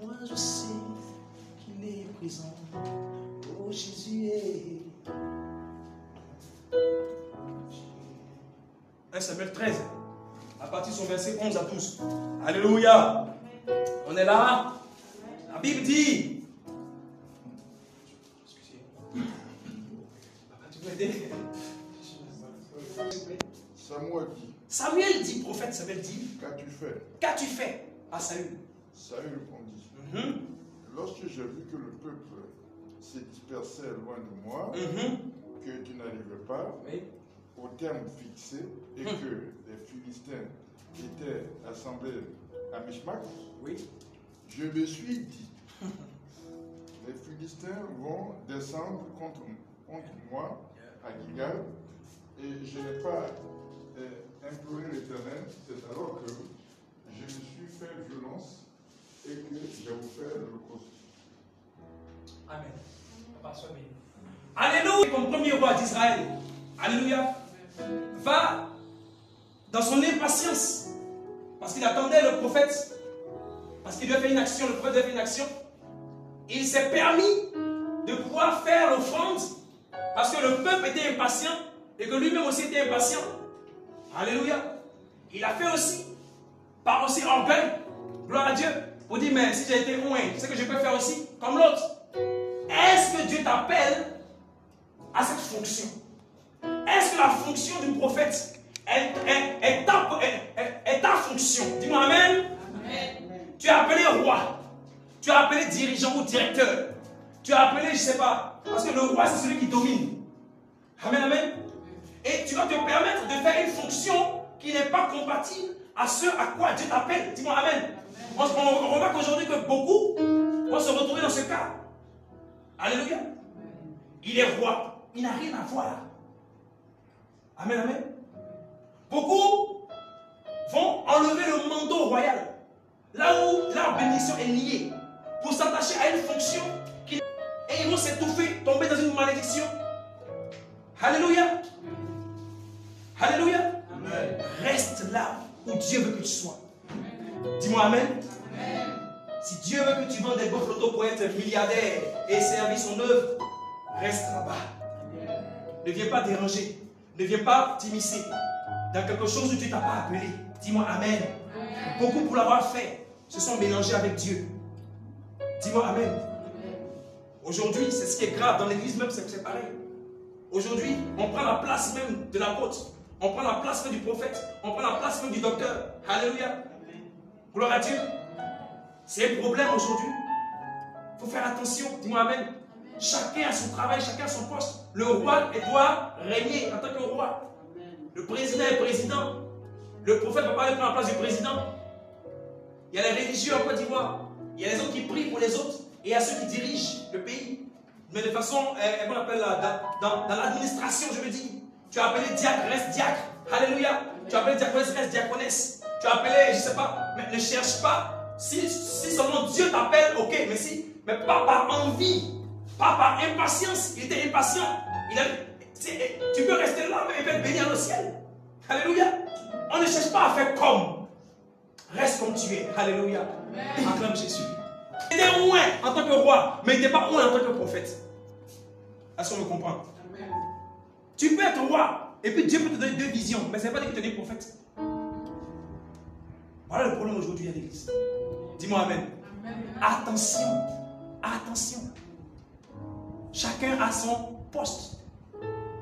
Moi je sais qu'il est présent. Oh Jésus est. 1 Samuel 13, à partir de son verset 11 à 12. Alléluia. On est là. La Bible dit. Excusez-moi. Papa, tu peux m'aider? Samuel dit, prophète Samuel dit. Qu'as-tu fait? Qu'as-tu fait à Saül? Saül répondit. Lorsque j'ai vu que le peuple se dispersait loin de moi, que tu n'arrivais pas au terme fixé et que les Philistins étaient assemblés à Michmac, je me suis dit, les Philistins vont descendre contre moi à Gilgal, et je n'ai pas imploré l'Éternel. C'est alors que je me suis fait violence et que je vous fais l'Holocauste. Amen. Alléluia. Comme premier roi d'Israël, alléluia, va dans son impatience, parce qu'il attendait le prophète, parce qu'il devait faire une action, le prophète devait faire une action. Il s'est permis de pouvoir faire l'offrande, parce que le peuple était impatient et que lui-même aussi était impatient. Alléluia. Il a fait aussi, par aussi orgueil, gloire à Dieu, pour dire, mais si j'ai été loin, c'est que je peux faire aussi comme l'autre. Est-ce que Dieu t'appelle à cette fonction? Est-ce que la fonction du prophète est ta fonction? Dis-moi amen. Amen. Tu es appelé roi. Tu es appelé dirigeant ou directeur. Tu es appelé, je ne sais pas, parce que le roi c'est celui qui domine. Amen, amen. Et tu vas te permettre de faire une fonction qui n'est pas compatible à ce à quoi Dieu t'appelle. Dis-moi amen. On remarque aujourd'hui que beaucoup vont se retrouver dans ce cas. Alléluia. Il est roi. Il n'a rien à voir. Amen, amen. Beaucoup vont enlever le manteau royal, là où leur bénédiction est liée, pour s'attacher à une fonction et ils vont s'étouffer, tomber dans une malédiction. Alléluia. Alléluia. Amen. Reste là où Dieu veut que tu sois. Dis-moi amen. Amen. Si Dieu veut que tu vendes des beaux photos pour être milliardaire et servir son œuvre, reste là-bas. Ne viens pas déranger. Ne viens pas t'immiscer dans quelque chose où Dieu ne t'a pas appelé. Dis-moi Amen. Beaucoup pour l'avoir fait se sont mélangés avec Dieu. Dis-moi Amen. Aujourd'hui, c'est ce qui est grave. Dans l'église même, c'est pareil. Aujourd'hui, on prend la place même de l'apôtre. On prend la place même du prophète. On prend la place même du docteur. Alléluia. Gloire à Dieu. C'est un problème aujourd'hui. Il faut faire attention. Dis-moi Amen. Chacun a son travail, chacun a son poste. Le roi doit régner en tant que roi. Le président est président. Le prophète ne peut pas aller prendre la place du président. Il y a les religieux en Côte d'Ivoire. Il y a les autres qui prient pour les autres. Et il y a ceux qui dirigent le pays. Mais de façon, on appelle dans l'administration, je veux dire. Tu as appelé diacre, reste diacre. Alléluia. Tu as appelé diaconesse, reste diaconesse. Tu as appelé, je ne sais pas, mais ne cherche pas. Si seulement Dieu t'appelle, ok, mais pas par envie, pas par impatience. Il était impatient. Tu peux rester là, mais il va être béni dans le ciel. Alléluia. On ne cherche pas à faire comme. Reste comme tu es. Alléluia. Acclame Jésus. Il était loin en tant que roi, mais il n'était pas loin en tant que prophète. Est-ce qu'on me comprend? Tu peux être roi, et puis Dieu peut te donner deux visions, mais ce n'est pas dit que tu es prophète. Voilà le problème aujourd'hui à l'église. Dis-moi Amen. Attention. Attention. Chacun a son poste.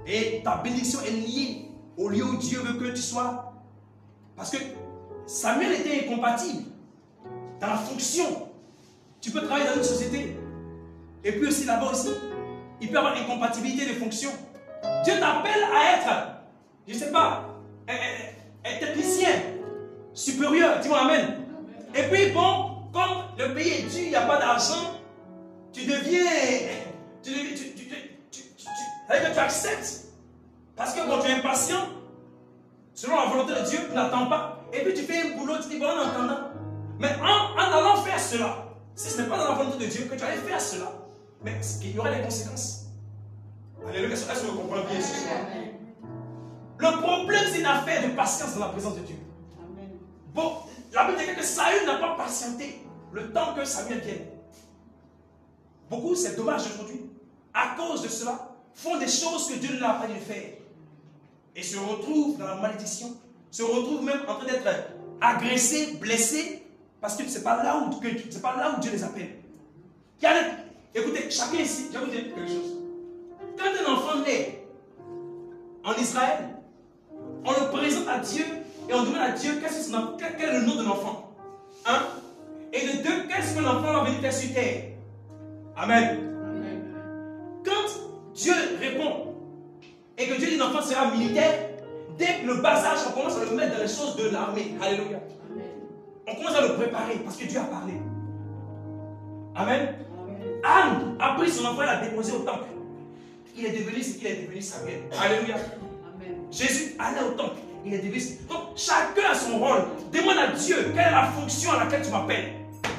Et ta bénédiction est liée au lieu où Dieu veut que tu sois. Parce que Samuel était incompatible dans la fonction. Tu peux travailler dans une société. Et puis aussi là-bas aussi, il peut y avoir incompatibilité de fonction. Dieu t'appelle à être, je ne sais pas, un technicien supérieur. Dis-moi Amen. Et puis bon, comme le pays est dur, il n'y a pas d'argent, tu acceptes. Parce que quand tu es impatient, selon la volonté de Dieu, tu n'attends pas. Et puis tu fais un boulot, tu dis bon, en attendant. Mais en allant faire cela, si ce n'est pas dans la volonté de Dieu que tu allais faire cela, mais il y aura des conséquences. Alléluia, est-ce que vous comprenez bien ce soir? Le problème, c'est une affaire de patience dans la présence de Dieu. Bon, la Bible dit que Saül n'a pas patienté le temps que Samuel vienne. Beaucoup, c'est dommage aujourd'hui, à cause de cela, font des choses que Dieu ne leur a pas dit de faire. Et se retrouvent dans la malédiction, se retrouvent même en train d'être agressés, blessés, parce que ce n'est pas là où Dieu les appelle. Écoutez, chacun ici, je vais vous dire quelque chose. Quand un enfant naît en Israël, on le présente à Dieu et on demande à Dieu quel est le nom de l'enfant. Un. Et de deux, qu'est-ce que l'enfant va venir faire sur terre? Amen. Quand Dieu répond et que Dieu dit que l'enfant sera militaire, dès le bas âge, on commence à le mettre dans les choses de l'armée. Alléluia. On commence à le préparer parce que Dieu a parlé. Amen. Anne a pris son enfant et l'a déposé au temple. Il est devenu ce qu'il est devenu, Samuel. Alléluia. Amen. Jésus allait au temple. Il est devenu. Donc, chacun a son rôle. Demande à Dieu quelle est la fonction à laquelle tu m'appelles.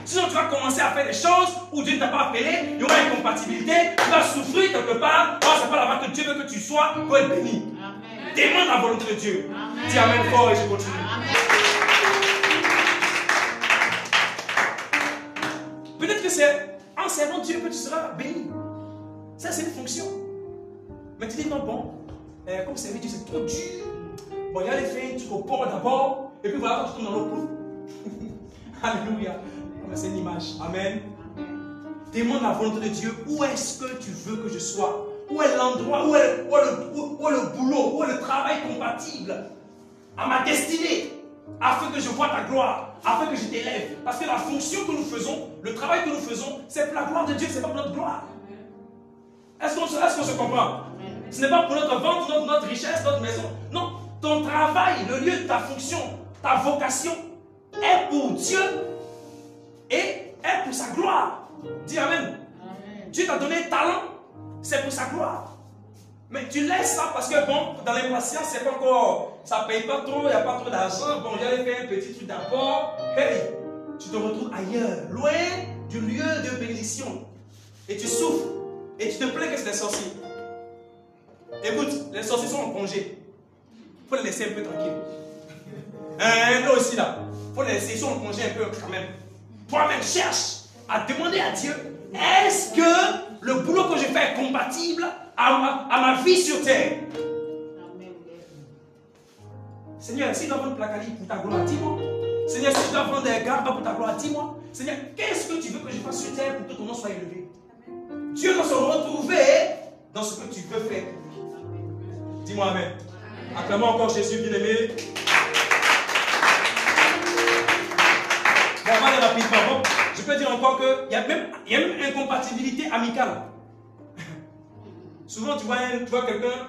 Sinon, tu vas commencer à faire des choses où Dieu ne t'a pas appelé. Il y aura une compatibilité. Tu vas souffrir quelque part. Oh, c'est pas là-bas que Dieu veut que tu sois pour être béni. Amen. Demande la volonté de Dieu. Amen. Dis Amen fort et je continue. Amen. Peut-être que c'est en servant Dieu que tu seras béni. Ça, c'est une fonction. Mais tu dis non, bon, comme servir Dieu, c'est trop dur. Bon, il y a les faire un truc au port d'abord, et puis voilà, quand tu tournes dans l'eau. Alléluia. C'est une image. Amen. Demande la volonté de Dieu. Où est-ce que tu veux que je sois? Où est l'endroit? Où est le boulot? Où est le travail compatible à ma destinée? Afin que je vois ta gloire, afin que je t'élève. Parce que la fonction que nous faisons, le travail que nous faisons, c'est pour la gloire de Dieu, c'est pas pour notre gloire. Est-ce qu'on se comprend? Ce n'est pas pour notre vente, notre richesse, notre maison. Non, ton travail, le lieu de ta fonction, ta vocation est pour Dieu et est pour sa gloire. Dis Amen. Amen. Dieu t'a donné un talent, c'est pour sa gloire. Mais tu laisses ça parce que bon, dans l'impatience, c'est pas encore, ça ne paye pas trop, il n'y a pas trop d'argent. Bon, j'allais faire un petit truc d'abord. Hey, tu te retrouves ailleurs, loin du lieu de bénédiction. Et tu souffres. Et tu te plains que c'est des sorciers. Écoute, les sorciers sont en congé. Il faut les laisser un peu tranquilles. Là aussi là. Il faut les laisser, ils sont en congé un peu quand même. Toi-même cherche à demander à Dieu, est-ce que le boulot que je fais est compatible à ma vie sur terre. Seigneur, si je dois vendre Placali pour ta gloire, dis-moi. Seigneur, si je dois vendre des gars pour ta gloire, dis-moi. Seigneur, qu'est-ce que tu veux que je fasse sur terre pour que ton nom soit élevé? Dieu doit se retrouver dans ce que tu veux faire. Dis-moi amen. Acclamons encore Jésus, bien-aimé. Bon, on va aller rapidement. Bon, je peux dire encore qu'il y a même une incompatibilité amicale. Souvent, tu vois quelqu'un.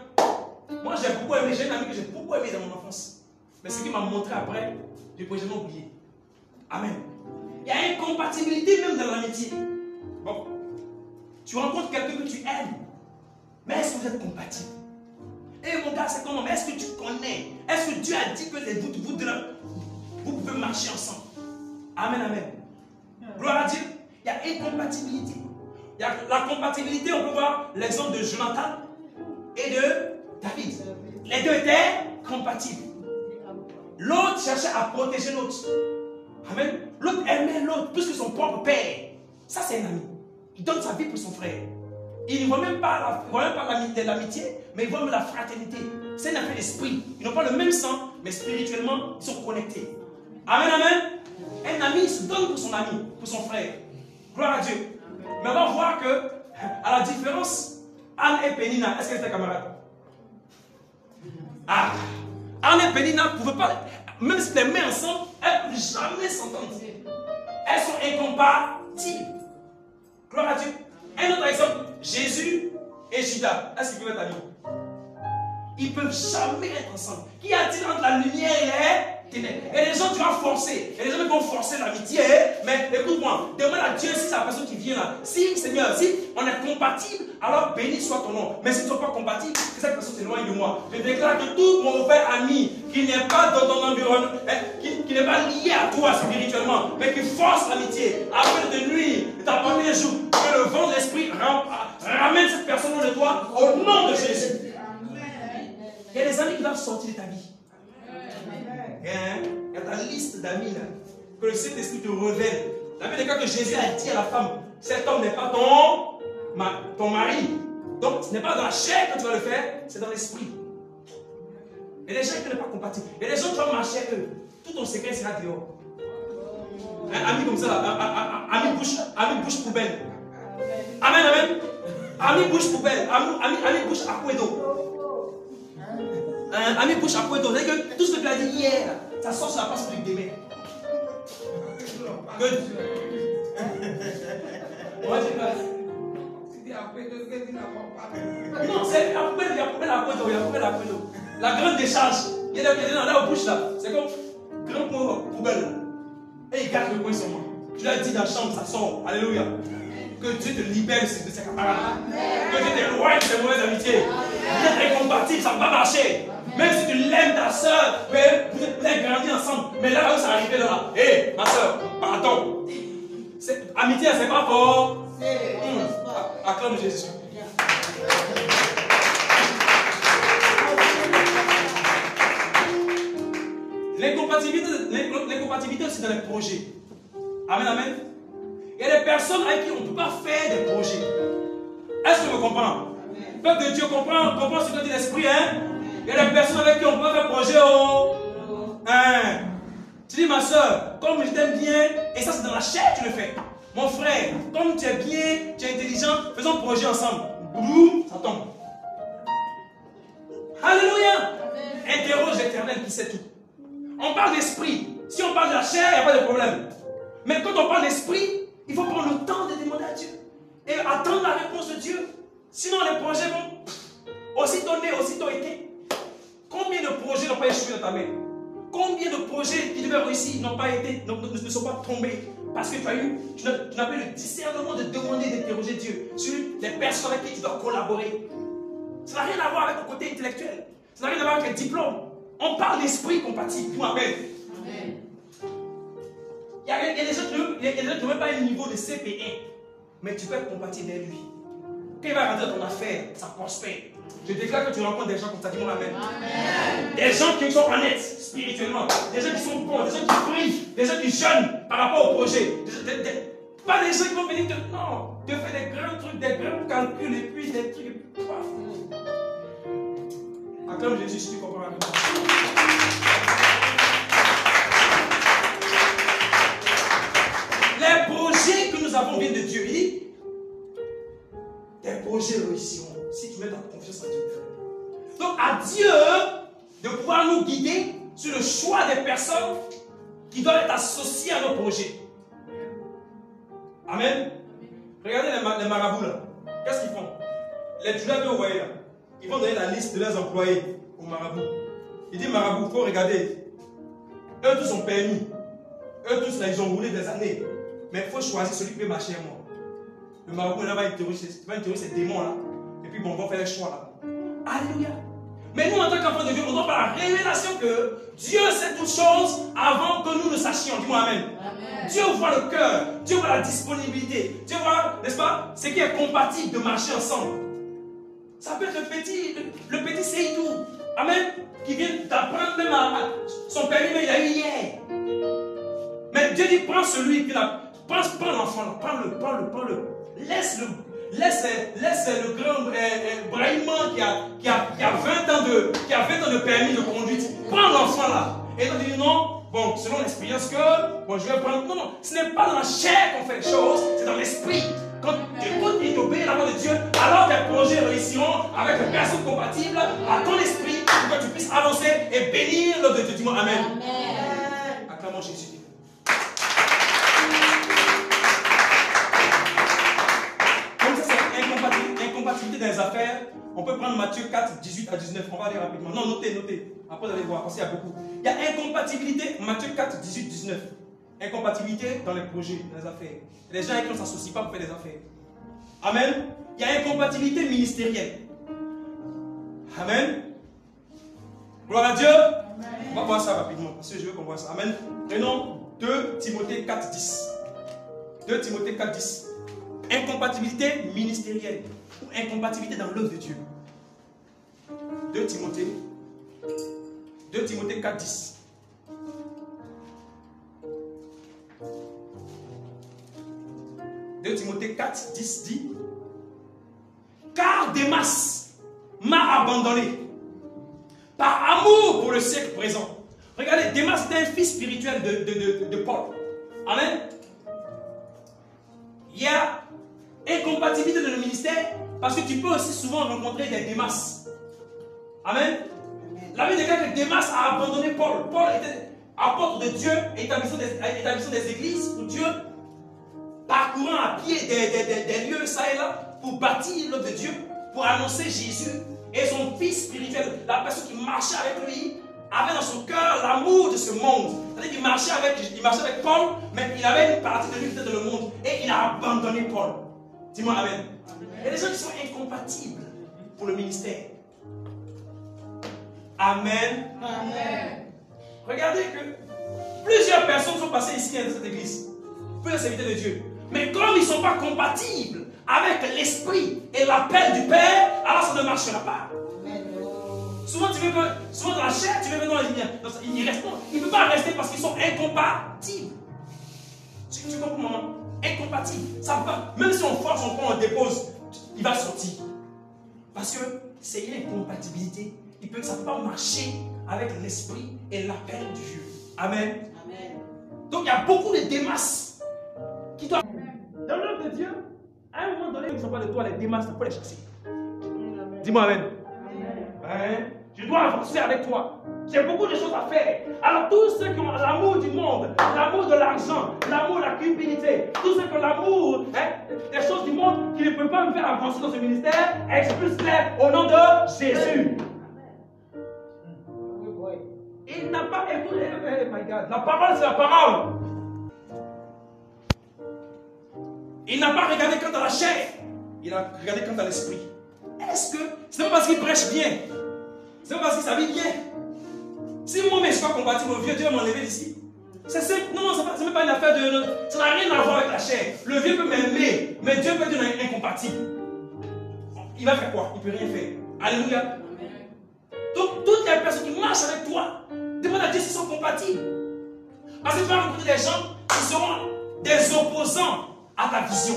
Moi, j'ai une amie que j'ai beaucoup aimé dans mon enfance. Mais ce qu'il m'a montré après, je peux jamais oublier. Amen. Il y a une compatibilité même dans l'amitié. Bon, tu rencontres quelqu'un que tu aimes. Mais est-ce que vous êtes compatibles? Et mon gars, c'est comment? Mais est-ce que tu connais? Est-ce que Dieu a dit que vous pouvez marcher ensemble? Amen, amen. Gloire à Dieu. Il y a une compatibilité. Il y a la compatibilité, on peut voir l'exemple de Jonathan et de David. Les deux étaient compatibles. L'autre cherchait à protéger l'autre. Amen. L'autre aimait l'autre plus que son propre père. Ça, c'est un ami. Il donne sa vie pour son frère. Il ne voit même pas l'amitié, mais il voit même la fraternité. C'est un affaire d'esprit. Ils n'ont pas le même sang, mais spirituellement, ils sont connectés. Amen, amen. Un ami se donne pour son ami, pour son frère. Gloire à Dieu. Mais on va voir que, à la différence, Anne et Pénina, est-ce qu'elles étaient camarades? Ah, Anne et Pénina ne pouvaient pas, même si les mains ensemble, elles ne pouvaient jamais s'entendre. Elles sont incompatibles. Gloire à Dieu. Un autre exemple, Jésus et Judas. Est-ce qu'ils peuvent être amis? Ils ne peuvent jamais être ensemble. Qu'y a-t-il entre la lumière et les ténèbres? Et les gens, tu vas forcer. Et les gens vont forcer l'amitié. Mais écoute-moi, demande à Dieu si c'est la personne qui vient là. Si, Seigneur, si on est compatible, alors béni soit ton nom. Mais si tu ne sont pas compatibles, que cette personne s'éloigne de moi. Je déclare que tout mon frère ami qui n'est pas dans ton environnement, qui n'est pas lié à toi spirituellement, mais qui force l'amitié, afin de nuire, de t'apporter un jour, que le vent de l'esprit ramène cette personne de toi au nom de Jésus. Il y a des amis qui doivent sortir de ta vie. Il y a ta liste d'amis là, que le Saint-Esprit te révèle. La Bible déclare que Jésus a dit à la femme, cet homme n'est pas ton mari. Donc ce n'est pas dans la chair que tu vas le faire, c'est dans l'esprit. Et les gens qui ne sont pas compatibles. Et les gens qui vont marcher avec eux, tout ton secret sera dehors. Un ami comme ça, ami bouche poubelle. Amen, amen. Ami bouche poubelle. Ami bouche à coups d'eau. Ami bouche à coups d'eau. C'est-à-dire que tout ce que tu as dit hier, ça sort sur la place publique demain. Good. Moi, j'ai pas. Non, c'est la poubelle à coups d'eau. La grande décharge. Il y a des gens là aux bouches là. C'est comme grande poubelle. Et il garde le coin sur moi. Tu l'as dit dans la chambre, ça sort. Alléluia. Que Dieu te libère de ses camarades. Que Dieu t'éloigne de ses mauvaises amitiés. Vous êtes incompatibles, ça ne va pas marcher. Même si tu l'aimes ta soeur, vous êtes grandi ensemble. Mais là où ça arrive là, hé, ma soeur, pardon. Amitié, c'est pas fort. Acclame Jésus. L'incompatibilité aussi dans les projets. Amen, amen. Il y a des personnes avec qui on ne peut pas faire des projets. Est-ce que vous comprenez? Peuple de Dieu comprend ce que dit l'esprit, hein? Il y a des personnes avec qui on peut faire projet. Tu dis, ma soeur, comme je t'aime bien, et ça c'est dans la chair que tu le fais. Mon frère, comme tu es bien, tu es intelligent, faisons projet ensemble. Boum, ça tombe. Alléluia. Interroge l'Éternel qui sait tout. On parle d'esprit. Si on parle de la chair, il n'y a pas de problème. Mais quand on parle d'esprit, il faut prendre le temps de demander à Dieu. Et attendre la réponse de Dieu. Sinon les projets vont aussitôt nés, aussitôt été. Combien de projets n'ont pas échoué dans ta main? Combien de projets qui devaient réussir n'ont pas été, ne sont pas tombés? Parce que tu n'as pas eu le discernement de demander, d'interroger Dieu sur les personnes avec qui tu dois collaborer. Ça n'a rien à voir avec ton côté intellectuel. Ça n'a rien à voir avec les diplômes. On parle d'esprit compatible. Tout amen. Il y a des gens qui n'ont même pas un niveau de CP1. Mais tu peux être compatible avec lui. Quand il va rentrer dans ton affaire, ça prospère. Je déclare que tu rencontres des gens comme ça. Dis-moi amen. Des gens qui sont honnêtes spirituellement. Des gens qui sont bons. Des gens qui prient. Des gens qui jeûnent par rapport au projet. Pas des gens qui vont venir te... Non, te faire des grands trucs, des grands calculs et puis des trucs... Acclame Jésus si tu comprends avec moi. Les projets que nous avons viennent de Dieu. Il dit, des projets réussiront si tu mets ta confiance en Dieu. Donc à Dieu de pouvoir nous guider sur le choix des personnes qui doivent être associées à nos projets. Amen. Regardez les marabouts là. Qu'est-ce qu'ils font? Les Judas que vous voyez là, ils vont donner la liste de leurs employés aux marabouts. Il dit marabout, il faut regarder. Eux tous ont permis. Eux tous là, ils ont roulé des années. Mais il faut choisir celui qui peut marcher à moi. Le marabout là va interroger ces démons là. Et puis bon, on va faire les choix là. Alléluia. Mais nous en tant qu'enfants de Dieu, on doit avoir la révélation que Dieu sait toutes choses avant que nous ne sachions. Dis-moi amen. Amen. Dieu voit le cœur, Dieu voit la disponibilité, Dieu voit, n'est-ce pas, ce qui est compatible de marcher ensemble. Ça peut être le petit Seydou, amen, qui vient d'apprendre même à son permis, mais il a eu hier. Mais Dieu dit, prends celui qui l'a, prends l'enfant là, prends-le. Laisse le grand braillement qui a 20 ans de permis de conduite. Prends l'enfant là. Et on dit non, bon, selon l'expérience que, bon, je vais prendre. Non, ce n'est pas dans la chair qu'on fait les choses, c'est dans l'esprit. Quand tu écoutes et tu obéis la voix de Dieu, alors tes projets réussiront avec les personnes compatibles à ton esprit pour que tu puisses avancer et bénir l'œuvre de Dieu. Dis-moi amen. Amen. Acclamons Jésus. Incompatibilité dans les affaires, on peut prendre Matthieu 4, 18 à 19. On va aller rapidement. Non, notez. Après, vous allez voir, parce qu'il y a beaucoup. Il y a incompatibilité, Matthieu 4, 18, 19. Incompatibilité dans les projets, dans les affaires. Les gens avec qui on ne s'associe pas pour faire des affaires. Amen. Il y a incompatibilité ministérielle. Amen. Gloire à Dieu. Amen. On va voir ça rapidement, parce que je veux qu'on voit ça. Amen. Prenons 2 Timothée 4, 10. 2 Timothée 4, 10. Incompatibilité ministérielle ou incompatibilité dans l'œuvre de Dieu. 2 Timothée 4, 10. Timothée 4, 10 dit: car Démas m'a abandonné par amour pour le siècle présent. Regardez, Démas était un fils spirituel de Paul. Amen. Il y a incompatibilité dans le ministère parce que tu peux aussi souvent rencontrer des Démas. Amen. La Bible déclare que Démas a abandonné Paul. Paul était apôtre de Dieu, établissant des églises pour Dieu, parcourant à pied des lieux ça et là pour bâtir l'œuvre de Dieu, pour annoncer Jésus. Et son fils spirituel, la personne qui marchait avec lui, avait dans son cœur l'amour de ce monde. C'est-à-dire qu'il marchait avec Paul, mais il avait une partie de lui qui était dans le monde. Et il a abandonné Paul. Dis-moi amen. Il y a des gens qui sont incompatibles pour le ministère. Amen. Amen. Regardez que plusieurs personnes sont passées ici dans cette église. Plusieurs serviteurs de Dieu. Mais comme ils ne sont pas compatibles avec l'esprit et l'appel du Père, alors ça ne marchera pas. Souvent dans la chair, tu veux que non, il reste pas. Il ne peut pas rester parce qu'ils sont incompatibles. Tu comprends, maman? Incompatibles. Ça va. Même si on force, on prend, on dépose, il va sortir. Parce que c'est une incompatibilité. Ça ne peut pas marcher avec l'esprit et l'appel de Dieu. Amen. Amen. Donc il y a beaucoup de Démas qui doivent. Dans l'œuvre de Dieu, à un moment donné, ils ne sont pas de toi, les Démas, il faut les chasser. Dis-moi amen. Amen. Je dois avancer avec toi. J'ai beaucoup de choses à faire. Alors tous ceux qui ont l'amour du monde, l'amour de l'argent, l'amour de la cupidité, tous ceux qui ont l'amour des choses du monde qui ne peuvent pas me faire avancer dans ce ministère, expulse-les au nom de Jésus. Il n'a pas écouté. Oh my God. La parole, c'est la parole. Il n'a pas regardé quant à la chair. Il a regardé quant à l'esprit. Est-ce que c'est pas parce qu'il prêche bien? C'est pas parce qu'il s'habille bien? Si moi-même je ne suis pas compatible au vieux, Dieu va m'enlever d'ici. C'est simple. Non, c'est même pas une affaire de. Ça n'a rien à voir avec la chair. Le vieux peut m'aimer, mais Dieu peut dire incompatible. Il va faire quoi? Il ne peut rien faire. Alléluia. Donc, toutes les personnes qui marchent avec toi, demande à Dieu s'ils sont compatibles. Parce que tu vas rencontrer des gens qui seront des opposants à ta vision.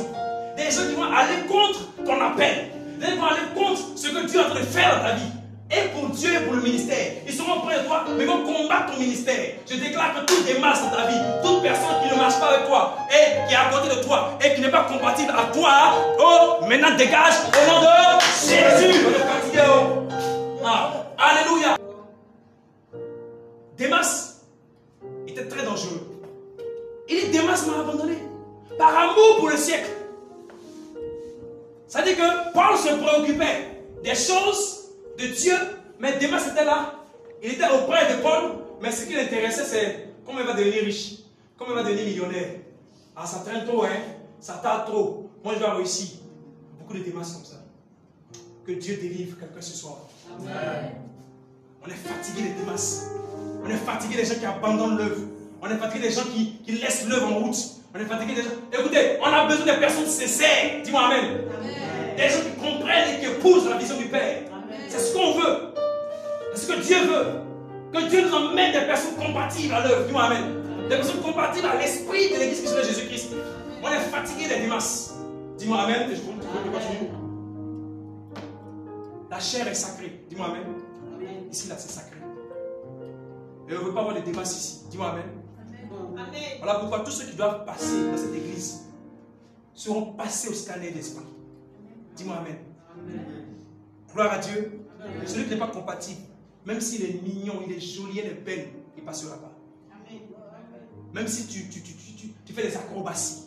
Des gens qui vont aller contre ton appel. Des gens qui vont aller contre ce que Dieu est en train de faire dans ta vie. Et pour Dieu et pour le ministère. Ils seront près de toi, mais ils vont combattre ton ministère. Je déclare que toute démarche dans ta vie, toute personne qui ne marche pas avec toi et qui est à côté de toi et qui n'est pas compatible à toi, oh, maintenant dégage au nom de Jésus. Ah, alléluia. Démas était très dangereux. Il dit Démas m'a abandonné par amour pour le siècle. Ça dit que Paul se préoccupait des choses de Dieu, mais Démas était là. Il était auprès de Paul, mais ce qui l'intéressait, c'est comment il va devenir riche, comment il va devenir millionnaire. Ah, ça traîne trop, hein, ça tarde trop. Moi, je dois réussir. Beaucoup de Démas comme ça. Que Dieu délivre quelqu'un ce soir. Amen. On est fatigué des Démas. On est fatigué des gens qui abandonnent l'œuvre. On est fatigué des gens qui laissent l'œuvre en route. On est fatigué des gens. Écoutez, on a besoin de personnes sincères. Dis-moi Amen. Amen. Des gens qui comprennent et qui épousent la vision du Père. C'est ce qu'on veut. C'est ce que Dieu veut. Que Dieu nous emmène des personnes compatibles à l'œuvre. Dis-moi Amen. Des personnes compatibles à l'esprit de l'Église de Jésus-Christ. On est fatigué des Démas. Dis-moi Amen. Et je continue. La chair est sacrée. Dis-moi Amen. Amen. Ici, là, c'est sacré. Et on ne veut pas avoir de Démas ici. Dis-moi Amen. Amen. Voilà pourquoi tous ceux qui doivent passer dans cette église seront passés au scanner d'esprit. Dis-moi Amen. Amen. Gloire à Dieu. Amen. Celui qui n'est pas compatible, même s'il est mignon, il est joli, il est belle, il ne passera pas. Amen. Même si tu fais des acrobaties,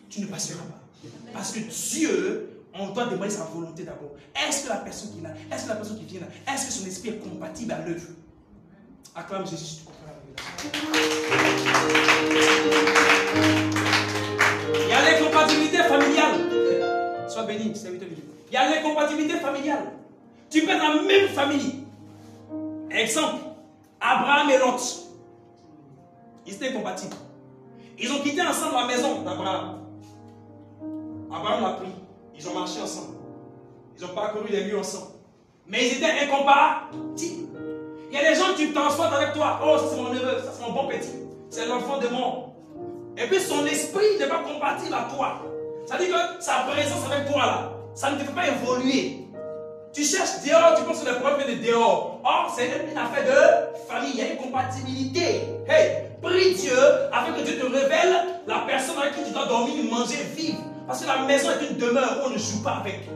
tu ne passeras pas. Amen. Parce que Dieu, on doit demander sa volonté d'abord. Est-ce que la personne qui est là, est-ce que la personne qui vient là, est-ce que son esprit est compatible à l'œuvre? Acclame Jésus, si tu comprends la révélation. Il y a l'incompatibilité familiale. Sois béni, serviteur de Dieu. Il y a l'incompatibilité familiale. Tu peux être dans la même famille. Exemple, Abraham et Lot. Ils étaient incompatibles. Ils ont quitté ensemble la maison d'Abraham. Abraham l'a pris. Ils ont marché ensemble. Ils ont parcouru les lieux ensemble. Mais ils étaient incompatibles. Il y a des gens qui transportent avec toi. Oh, ça c'est mon neveu, ça c'est mon bon petit. C'est l'enfant de mon. Et puis son esprit n'est pas compatible à toi. Ça dit que sa présence avec toi là, ça ne te fait pas évoluer. Tu cherches dehors, tu penses que le problème vient de dehors. Or, c'est une affaire de famille, il y a une compatibilité. Hey, prie Dieu afin que Dieu te révèle la personne avec qui tu dois dormir, manger, vivre. Parce que la maison est une demeure où on ne joue pas avec.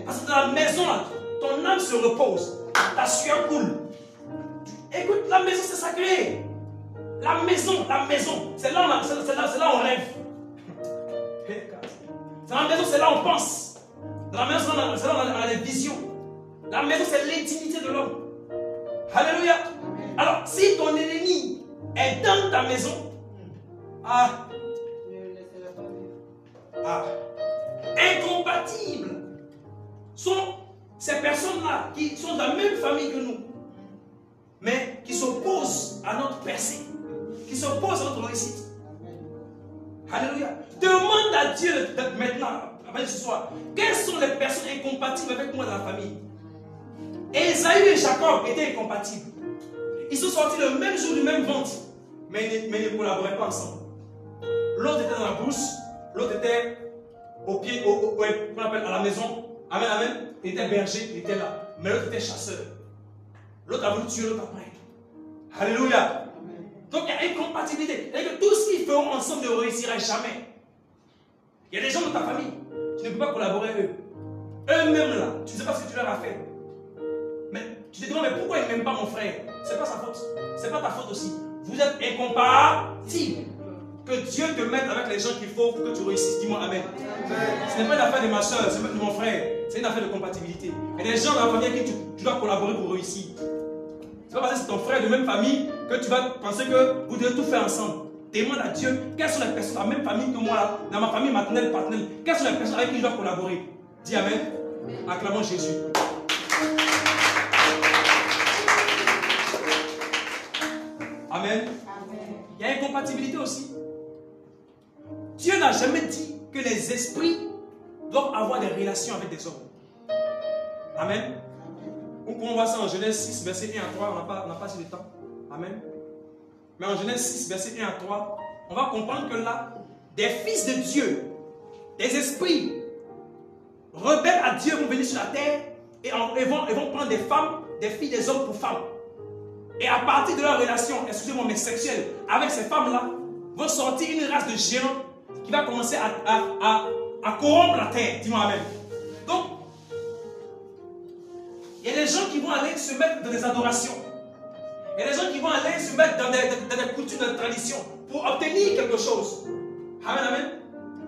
Parce que dans la maison, là, ton âme se repose, ta sueur coule. Écoute, la maison c'est sacré. La maison, c'est là où on rêve. Dans la maison, c'est là où on pense. Dans la maison, c'est là où on a des visions. La maison, c'est l'intimité de l'homme. Alléluia. Alors, si ton ennemi est dans ta maison, incompatibles sont ces personnes-là qui sont de la même famille que nous, mais qui s'opposent à notre percée, qui s'opposent à notre réussite. Alléluia. Demande à Dieu maintenant, après ce soir, quelles sont les personnes incompatibles avec moi dans la famille. Esaü et Jacob étaient incompatibles. Ils sont sortis le même jour du même ventre, mais ils ne collaboraient pas ensemble. L'autre était dans la brousse, l'autre était au pied, qu'on appelle à la maison. Amen, amen. Il était berger, il était là. Mais l'autre était chasseur. L'autre a voulu tuer l'autre après. Alléluia. Donc il y a incompatibilité. C'est-à-dire que tout ce qu'ils feront ensemble ne réussira jamais. Il y a des gens dans ta famille, tu ne peux pas collaborer avec eux. Eux-mêmes là, tu ne sais pas ce que tu leur as fait. Mais tu te demandes, mais pourquoi ils n'aiment pas mon frère? C'est pas sa faute. C'est pas ta faute aussi. Vous êtes incompatibles. Que Dieu te mette avec les gens qu'il faut pour que tu réussisses. Dis-moi Amen. Ce n'est pas une affaire de ma soeur, ce n'est pas de mon frère. C'est une affaire de compatibilité. Il y a des gens dans la famille avec qui tu dois collaborer pour réussir. C'est pas parce que c'est ton frère de même famille que tu vas penser que vous devez tout faire ensemble. Demande à Dieu quelles sont les personnes de la même famille que moi, là, dans ma famille maternelle, paternelle. Quelles sont les personnes avec qui je dois collaborer? Dis Amen. Acclamons Jésus. Amen. Il y a incompatibilité aussi. Dieu n'a jamais dit que les esprits doivent avoir des relations avec des hommes. Amen. On voit ça en Genèse 6, verset 1 à 3. On n'a pas assez de temps. Amen. Mais en Genèse 6, verset 1 à 3, on va comprendre que là, des fils de Dieu des esprits rebelles à Dieu vont venir sur la terre et vont prendre des femmes, des filles, des hommes pour femmes. Et à partir de leur relation, excusez-moi, mais sexuelle, avec ces femmes-là, vont sortir une race de géants qui va commencer à corrompre la terre. Dis-moi amen. Donc, il y a des gens qui vont aller se mettre dans des adorations. Il y a des gens qui vont aller se mettre dans des coutumes, dans des traditions pour obtenir quelque chose. Amen, amen.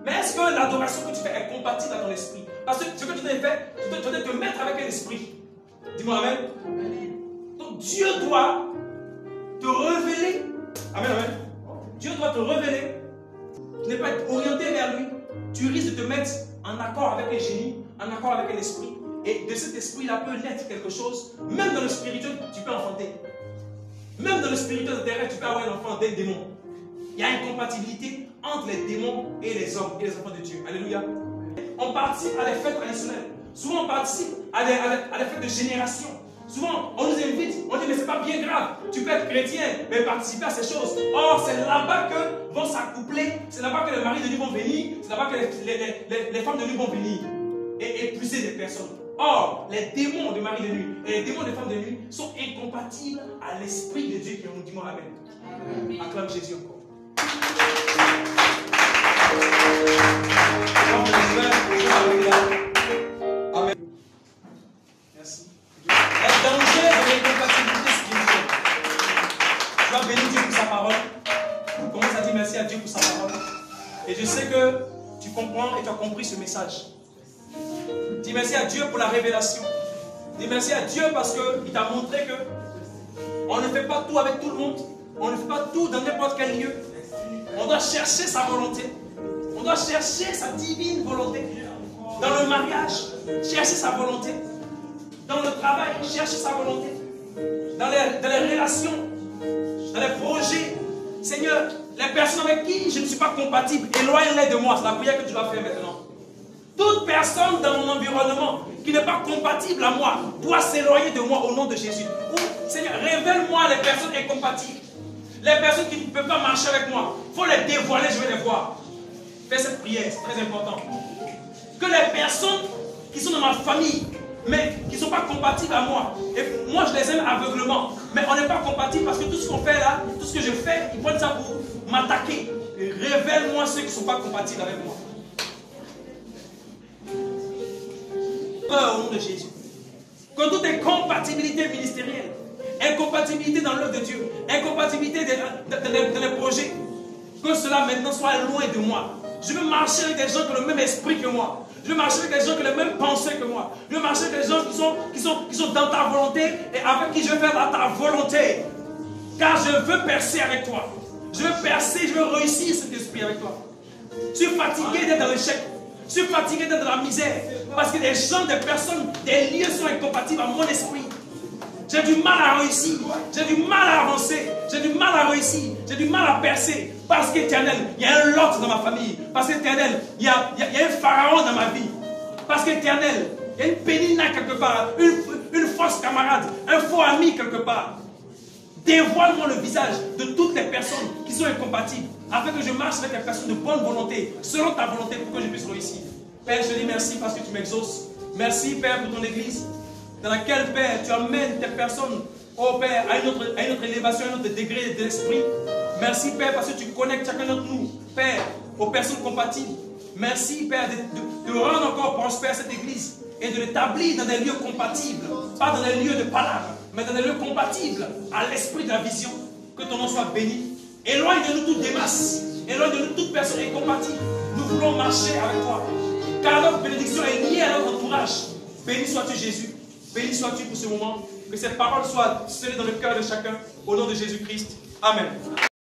Mais est-ce que l'adoration que tu fais est compatible à ton esprit? Parce que ce que tu dois faire, tu dois te mettre avec un esprit. Dis-moi amen. Donc Dieu doit te révéler. Amen, amen. Dieu doit te révéler. Tu n'es pas orienté vers lui. Tu risques de te mettre en accord avec un génie, en accord avec un esprit. Et de cet esprit-là peut naître quelque chose. Même dans le spirituel, tu peux enfanter. Même dans le spirituel de terrain, tu peux avoir un enfant d'un démon. Il y a une compatibilité entre les démons et les hommes et les enfants de Dieu. Alléluia. On participe à des fêtes traditionnelles. Souvent, on participe à des fêtes de génération. Souvent, on nous invite, on dit, mais c'est pas bien grave. Tu peux être chrétien, mais participer à ces choses. Or, c'est là-bas que vont s'accoupler, c'est là-bas que les maris de nuit vont venir, c'est là-bas que les femmes de nuit vont venir et épuiser des personnes. Or, les démons de mari de nuit et les démons de femmes de nuit sont incompatibles à l'esprit de Dieu qui nous dit moi amen. Acclame Jésus encore. Amen. Merci. Le danger de l'incompatibilité spirituelle. Tu vas bénir Dieu pour sa parole. Tu commences à dire merci à Dieu pour sa parole. Et je sais que tu comprends et tu as compris ce message. Dis merci à Dieu pour la révélation. Dis merci à Dieu parce qu'il t'a montré que on ne fait pas tout avec tout le monde. On ne fait pas tout dans n'importe quel lieu. On doit chercher sa volonté. On doit chercher sa divine volonté. Dans le mariage, chercher sa volonté. Dans le travail, chercher sa volonté. Dans les relations, dans les projets. Seigneur, les personnes avec qui je ne suis pas compatible, éloigne-les de moi. C'est la prière que tu dois faire maintenant. Toute personne dans mon environnement qui n'est pas compatible à moi doit s'éloigner de moi au nom de Jésus. Ou, Seigneur, révèle-moi les personnes incompatibles. Les personnes qui ne peuvent pas marcher avec moi. Il faut les dévoiler, je vais les voir. Fais cette prière, c'est très important. Que les personnes qui sont dans ma famille, mais qui ne sont pas compatibles à moi, et moi je les aime aveuglement, mais on n'est pas compatibles parce que tout ce qu'on fait là, tout ce que je fais, ils prennent ça pour m'attaquer. Révèle-moi ceux qui ne sont pas compatibles avec moi. Au nom de Jésus. Que toute incompatibilité ministérielle, incompatibilité dans l'œuvre de Dieu, incompatibilité dans les projets, que cela maintenant soit loin de moi. Je veux marcher avec des gens qui ont le même esprit que moi. Je veux marcher avec des gens qui ont les mêmes pensées que moi. Je veux marcher avec des gens qui sont dans ta volonté et avec qui je veux faire ta volonté. Car je veux percer avec toi. Je veux percer, je veux réussir cet esprit avec toi. Je suis fatigué d'être dans l'échec. Je suis fatigué d'être dans la misère. Parce que des gens, des personnes, des lieux sont incompatibles à mon esprit. J'ai du mal à réussir. J'ai du mal à avancer. J'ai du mal à réussir. J'ai du mal à percer. Parce qu'Éternel, il y a un Lot dans ma famille. Parce qu'Éternel, il y a un Pharaon dans ma vie. Parce qu'Éternel, il y a une Pénina quelque part. Une fausse camarade. Un faux ami quelque part. Dévoile-moi le visage de toutes les personnes qui sont incompatibles. Afin que je marche avec les personnes de bonne volonté. Selon ta volonté pour que je puisse réussir. Père, je te dis merci parce que tu m'exauces. Merci, Père, pour ton église. Dans laquelle, Père, tu amènes tes personnes, oh Père, à une autre élévation, à un autre degré de l'esprit. Merci, Père, parce que tu connectes chacun d'entre nous, Père, aux personnes compatibles. Merci, Père, de rendre encore prospère cette église et de l'établir dans des lieux compatibles. Pas dans des lieux de palabres, mais dans des lieux compatibles à l'esprit de la vision. Que ton nom soit béni. Éloigne de nous toute démasse. Éloigne de nous toute personne incompatible. Nous voulons marcher avec toi. Car notre bénédiction est liée à notre entourage. Béni sois-tu, Jésus. Béni sois-tu pour ce moment. Que cette parole soit scellée dans le cœur de chacun. Au nom de Jésus-Christ. Amen.